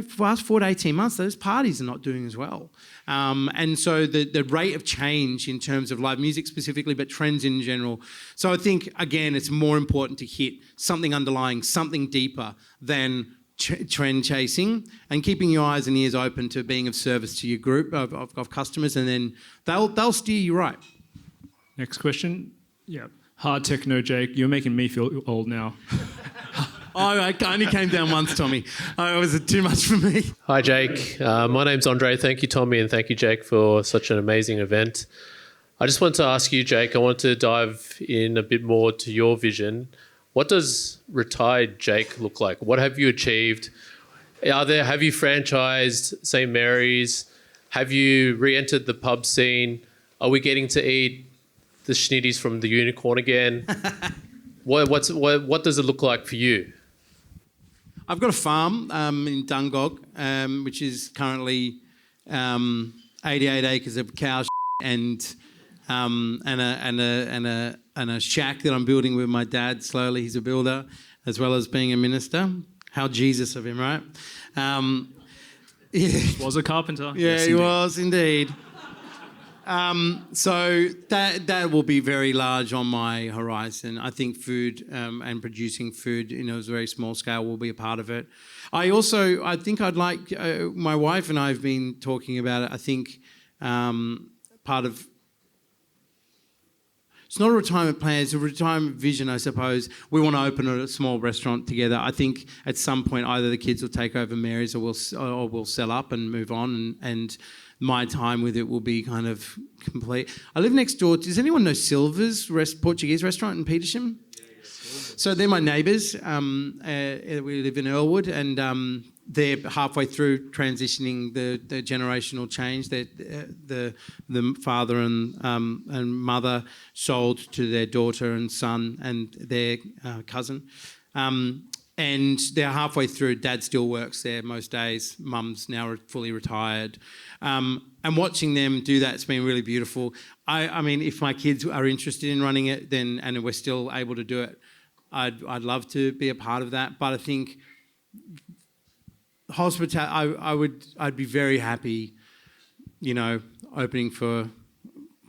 Fast forward 18 months, those parties are not doing as well. And so the rate of change in terms of live music specifically, but trends in general. So I think, again, it's more important to hit something underlying, something deeper than trend chasing, and keeping your eyes and ears open to being of service to your group of customers, and then they'll steer you right. Next question. Yeah. Hard techno, Jake. You're making me feel old now. I only came down once, Tommy. It was too much for me. Hi, Jake. My name's Andre. Thank you, Tommy, and thank you, Jake, for such an amazing event. I just want to ask you, Jake, I want to dive in a bit more to your vision. What does retired Jake look like? What have you achieved? Have you franchised St. Mary's? Have you re-entered the pub scene? Are we getting to eat the schnitties from the Unicorn again? What does it look like for you? I've got a farm in Dungog, which is currently 88 acres of cow and a shack that I'm building with my dad slowly. He's a builder as well as being a minister. How Jesus of him, right? Was a carpenter. Yeah, yes, he was indeed. So that will be very large on my horizon. I think food and producing food, a very small scale, will be a part of it. I think I'd like, my wife and I have been talking about it. I think part of, it's not a retirement plan, it's a retirement vision, I suppose. We want to open a small restaurant together. I think at some point either the kids will take over Mary's or we'll sell up and move on, and my time with it will be kind of complete. I live next door. Does anyone know Silver's Portuguese restaurant in Petersham? So they're my neighbours. We live in Earlwood, and they're halfway through transitioning the generational change. The father and mother sold to their daughter and son and their cousin. And they're halfway through. Dad still works there most days. Mum's now fully retired. And watching them do that's been really beautiful. I mean, if my kids are interested in running it, then and we're still able to do it, I'd love to be a part of that. But I think I'd be very happy, opening for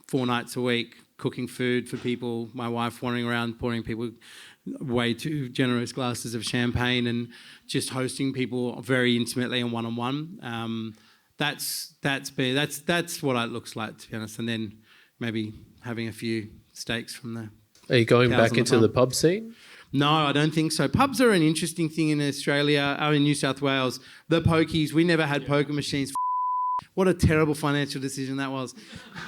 4 nights a week, cooking food for people, my wife wandering around pouring people way too generous glasses of champagne and just hosting people very intimately and one-on-one. That's what it looks like, to be honest. And then maybe having a few steaks from the... Are you going cows back on the into farm. the pub scene? No, I don't think so. Pubs are an interesting thing in Australia, in New South Wales. The pokies, we never had poker machines. What a terrible financial decision that was.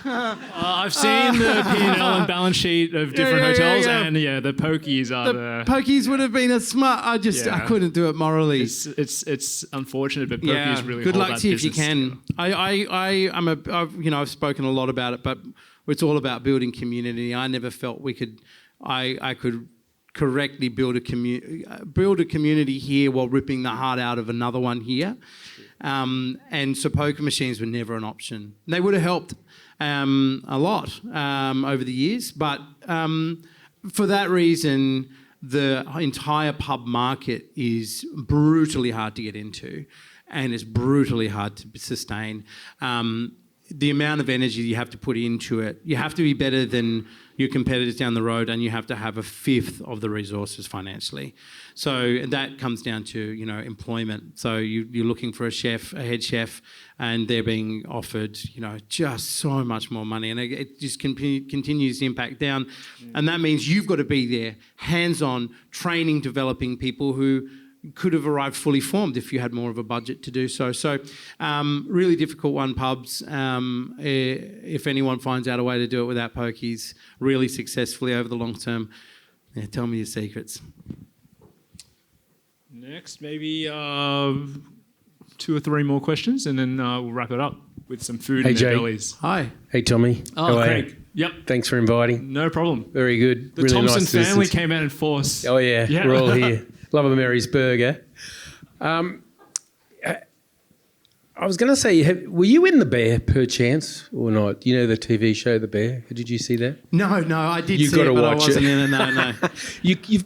I've seen the P&L and balance sheet of different hotels, and the pokies are the pokies would have been a smart. I couldn't do it morally. It's unfortunate, but pokies really good hold luck that to you if you business. can. I've spoken a lot about it, but it's all about building community. I never felt I could correctly build a community here while ripping the heart out of another one here. And so poker machines were never an option. They would have helped a lot over the years, but for that reason, the entire pub market is brutally hard to get into, and it's brutally hard to sustain. The amount of energy you have to put into it, you have to be better than your competitors down the road, and you have to have a fifth of the resources financially. So that comes down to employment. So you're looking for a head chef, and they're being offered just so much more money, and it just continues to impact down. And that means you've got to be there, hands-on, training, developing people who could have arrived fully formed if you had more of a budget to do so. So really difficult one, pubs. If anyone finds out a way to do it without pokies really successfully over the long term, tell me your secrets. Next, maybe 2 or 3 more questions, and then we'll wrap it up with some food in their bellies. Hi. Hey, Tommy. Oh, How are Craig. you? Yep. Thanks for inviting. No problem. Very good. The really Thompson nice to family listen to. came out in force. Oh, yeah. Yeah. We're all here. Love a Mary's Burger. I was going to say, were you in The Bear, perchance, or not? The TV show The Bear? Did you see that? No, I did You've see got it, to but I watch wasn't it. in it. No.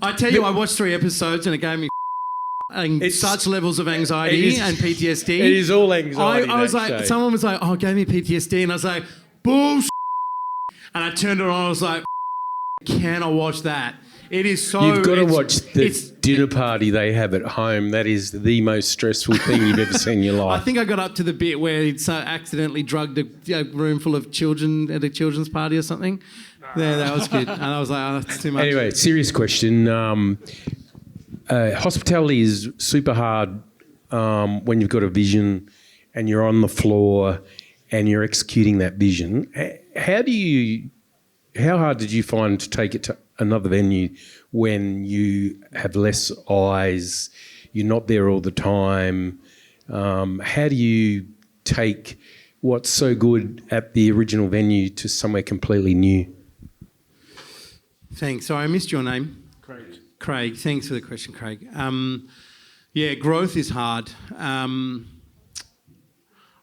I tell you, I watched 3 episodes and it gave me such levels of anxiety and PTSD. It is all anxiety. I was that like, show. someone was like, it gave me PTSD, and I was like, bullshit. And I turned it on, I was like, can I watch that? It is so... You've got to watch the dinner party they have at home. That is the most stressful thing you've ever seen in your life. I think I got up to the bit where he'd accidentally drugged a room full of children at a children's party or something. Yeah, that was good. And I was like, that's too much. Anyway, serious question. Hospitality is super hard when you've got a vision and you're on the floor and you're executing that vision. How hard did you find to take it to another venue when you have less eyes, you're not there all the time? How do you take what's so good at the original venue to somewhere completely new? Thanks. Sorry, I missed your name. Craig. Thanks for the question, Craig. Growth is hard. I'm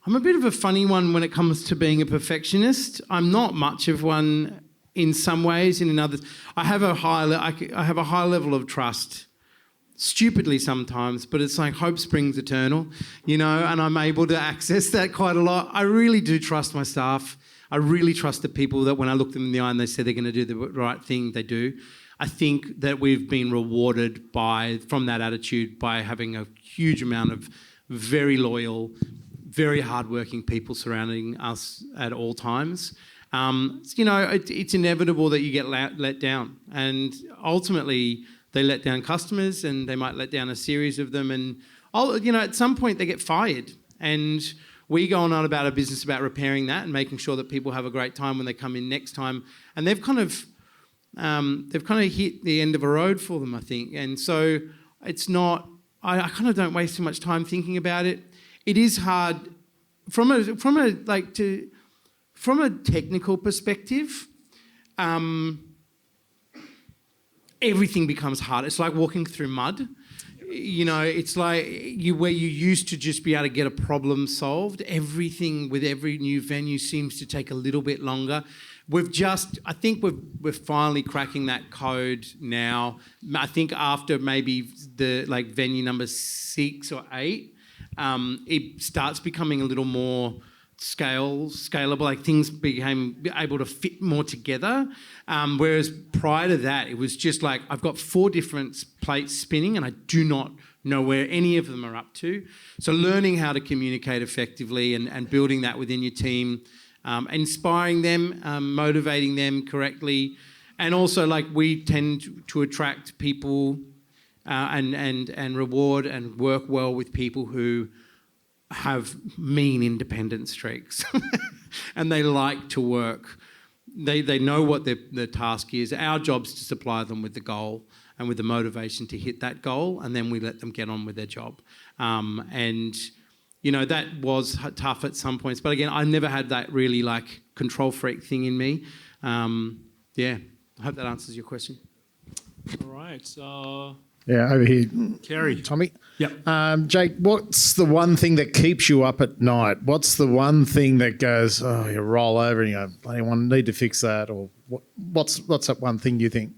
a bit of a funny one when it comes to being a perfectionist. I'm not much of one in some ways, and in others, I have a high level of trust. Stupidly sometimes, but it's like hope springs eternal, and I'm able to access that quite a lot. I really do trust my staff. I really trust the people that when I look them in the eye and they say they're going to do the right thing, they do. I think that we've been rewarded from that attitude by having a huge amount of very loyal, very hardworking people surrounding us at all times. It's inevitable that you get let down, and ultimately they let down customers, and they might let down a series of them, and at some point they get fired, and we go on about a business about repairing that and making sure that people have a great time when they come in next time, and they've kind of they've kind of hit the end of a road for them, I think. And so it's not, I kind of don't waste too much time thinking about it. It is hard from a technical perspective. Everything becomes hard. It's like walking through mud. You know, it's like where you used to just be able to get a problem solved. Everything with every new venue seems to take a little bit longer. I think we're finally cracking that code now. I think after maybe the venue number 6 or 8, it starts becoming a little more scalable. Like things became able to fit more together. Whereas prior to that, it was just like I've got 4 different plates spinning and I do not know where any of them are up to. So learning how to communicate effectively and building that within your team, inspiring them, motivating them correctly, and also we tend to attract people and reward and work well with people who have mean independent streaks and they like to work. They know what their task is. Our job's to supply them with the goal and with the motivation to hit that goal, and then we let them get on with their job. And you know, that was tough at some points, but again, I never had that really control freak thing in me. Yeah, I hope that answers your question. All right. Yeah, over here. Kerry. Tommy? Yep. Jake, what's the one thing that keeps you up at night? What's the one thing that goes, oh, you roll over and you go, bloody one, need to fix that? Or what's that one thing you think?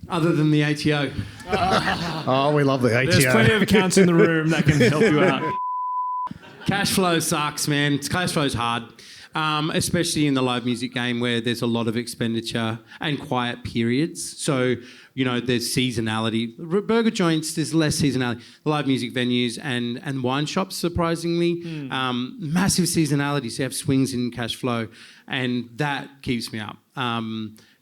Other than the ATO. Oh, we love the ATO. There's plenty of accounts in the room that can help you out. Cash flow sucks, man. Cash flow's hard. Especially in the live music game where there's a lot of expenditure and quiet periods. So, you know, there's seasonality. Burger joints, there's less seasonality. Live music venues and wine shops, surprisingly, massive seasonality. So you have swings in cash flow, and that keeps me up.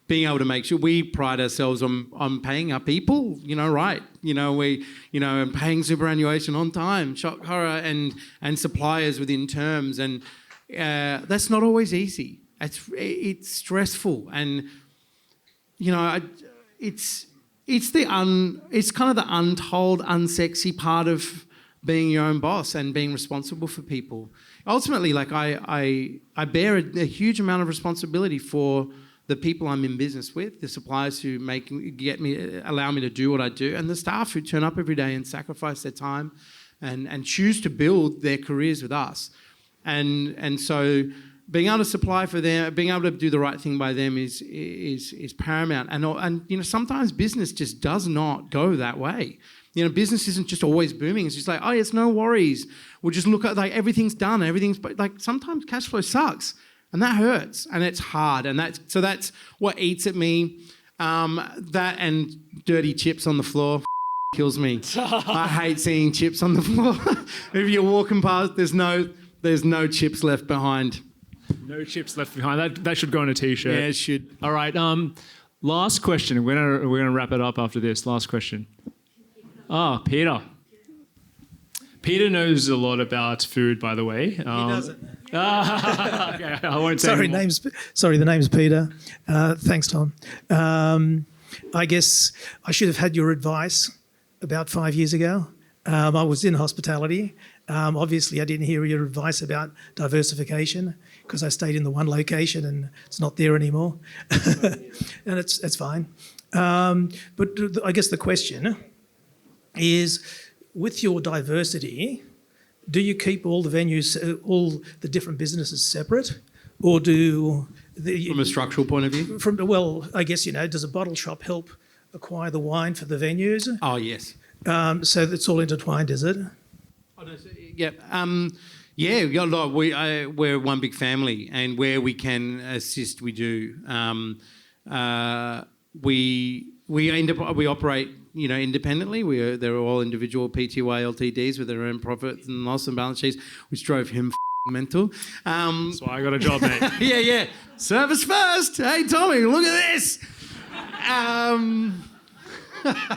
Being able to make sure we pride ourselves on paying our people, you know, right. You know, and paying superannuation on time, shock horror, and suppliers within terms. And that's not always easy. It's stressful, and you know, it's kind of the untold, unsexy part of being your own boss and being responsible for people. Ultimately, I bear a huge amount of responsibility for the people I'm in business with, the suppliers who allow me to do what I do, and the staff who turn up every day and sacrifice their time and choose to build their careers with us. And so being able to supply for them, being able to do the right thing by them is paramount. And you know, sometimes business just does not go that way. You know, business isn't just always booming. It's just like, oh, it's no worries. We'll just look at everything's done. But sometimes cash flow sucks, and that hurts, and it's hard, and that's what eats at me. That and dirty chips on the floor kills me. I hate seeing chips on the floor. If you're walking past, there's no chips left behind. No chips left behind. That should go on a t-shirt. Yeah, it should. All right. Last question. We're gonna wrap it up after this. Last question. Peter. Peter knows a lot about food, by the way. He doesn't. Okay, I won't say Sorry, anymore. the name's Peter. Thanks, Tom. I guess I should have had your advice about 5 years ago. I was in hospitality. Obviously, I didn't hear your advice about diversification because I stayed in the one location and it's not there anymore. And it's fine. But I guess the question is, with your diversity, do you keep all the venues, all the different businesses separate, or do... From a structural point of view? I guess, does a bottle shop help acquire the wine for the venues? Oh, yes. So it's all intertwined, is it? Yeah, we got a lot. We're one big family, and where we can assist, we do. We operate, independently. They're all individual PTY LTDs with their own profit and loss and balance sheets, which drove him mental. That's why I got a job, mate. Yeah. Service first. Hey, Tommy, look at this.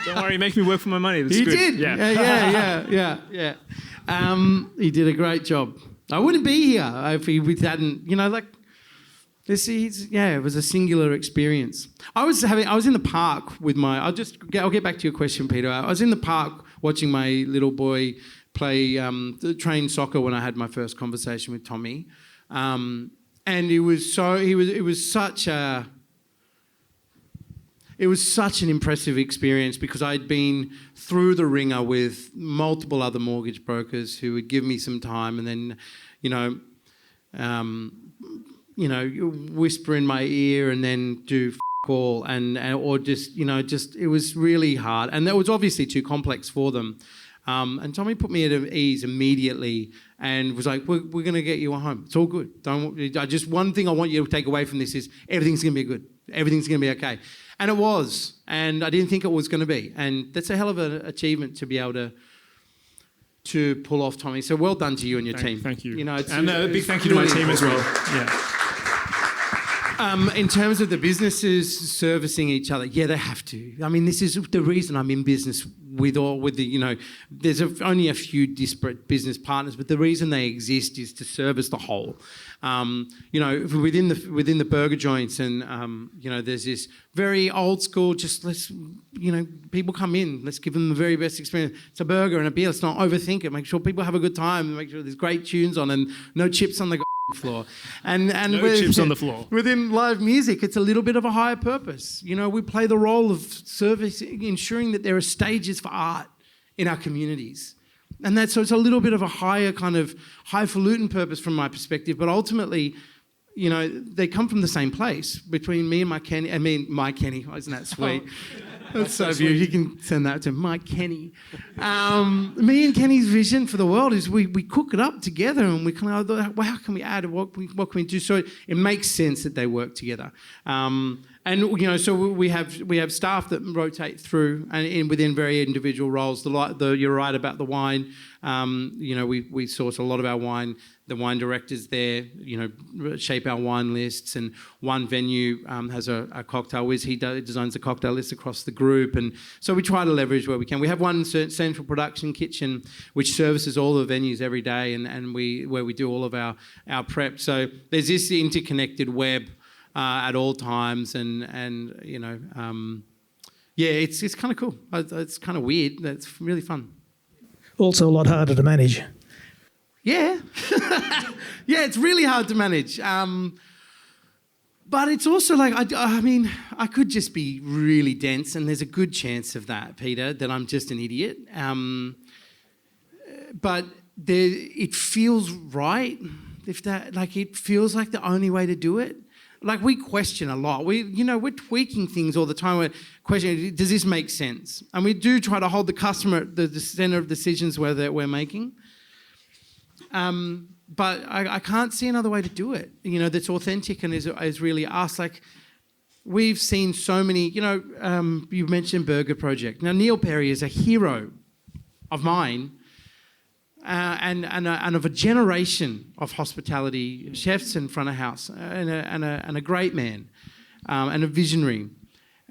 Don't worry, make me work for my money. That's He good. did. Yeah. He did a great job. I wouldn't be here if he hadn't, It was a singular experience. I was in the park with I'll get back to your question, Peter. I was in the park watching my little boy play train soccer when I had my first conversation with Tommy, and it was such an impressive experience because I'd been through the ringer with multiple other mortgage brokers who would give me some time and then, whisper in my ear and then do all or just it was really hard, and that was obviously too complex for them. And Tommy put me at ease immediately and was like, we're going to get you a home. It's all good. One thing I want you to take away from this is everything's going to be good. Everything's going to be okay. And it was. And I didn't think it was going to be. And that's a hell of an achievement to be able to pull off, Tommy. So well done to you and your team. Thank you. And a big thank you to my team as well. Yeah. In terms of the businesses servicing each other, yeah, they have to. I mean, this is the reason I'm in business there's only a few disparate business partners, but the reason they exist is to service the whole. Within the burger joints, and there's this very old school. People come in. Let's give them the very best experience. It's a burger and a beer. Let's not overthink it. Make sure people have a good time. Make sure there's great tunes on and no chips on the floor. And no chips on the floor. Within live music, it's a little bit of a higher purpose. We play the role of service, ensuring that there are stages for art in our communities. And so it's a little bit of a higher kind of highfalutin purpose from my perspective, but ultimately, they come from the same place between me and Mike Kenny. Isn't that sweet? That's so beautiful. You can send that to Mike Kenny. Me and Kenny's vision for the world is we cook it up together and we kind of, well, how can we add? What can we do? So it makes sense that they work together. So we have staff that rotate through and within very individual roles. You're right about the wine. We source a lot of our wine. The wine directors there, shape our wine lists, and one venue has a cocktail whiz. He designs the cocktail list across the group, and so we try to leverage where we can. We have one central production kitchen which services all the venues every day, and where we do all of our prep. So there's this interconnected web at all times, and it's kind of cool. It's kind of weird. It's really fun. Also a lot harder to manage. Yeah. Yeah, it's really hard to manage. But it's also like, I could just be really dense, and there's a good chance of that, Peter, that I'm just an idiot. But it feels right. It feels like the only way to do it. Like, we question a lot. We're tweaking things all the time. We're questioning, does this make sense? And we do try to hold the customer at the center of decisions we're making. But I can't see another way to do it, that's authentic and is really us. Like, we've seen so many, you mentioned Burger Project. Now, Neil Perry is a hero of mine and of a generation of hospitality chefs in front of house, and a great man and a visionary.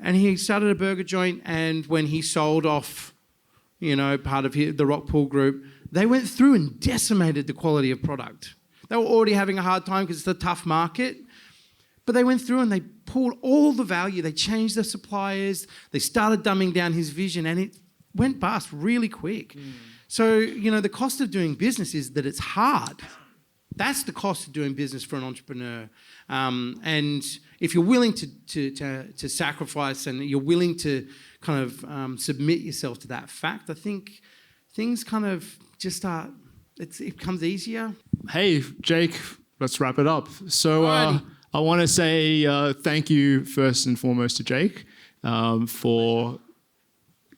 And he started a burger joint, and when he sold off, part of the Rockpool Group, they went through and decimated the quality of product. They were already having a hard time because it's a tough market. But they went through and they pulled all the value. They changed the suppliers. They started dumbing down his vision, and it went bust really quick. So, the cost of doing business is that it's hard. That's the cost of doing business for an entrepreneur. And if you're willing to sacrifice and you're willing to kind of submit yourself to that fact, I think things kind of just start, it becomes easier. Hey, Jake, let's wrap it up. So I want to say thank you first and foremost to Jake for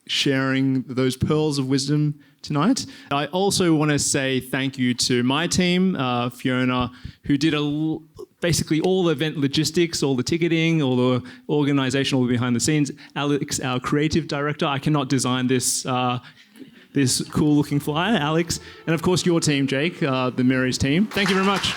sharing those pearls of wisdom tonight. I also want to say thank you to my team, Fiona, who did basically all the event logistics, all the ticketing, all the organisation, all the behind the scenes. Alex, our creative director. I cannot design this cool looking flyer, Alex. And of course your team, Jake, the Mary's team. Thank you very much.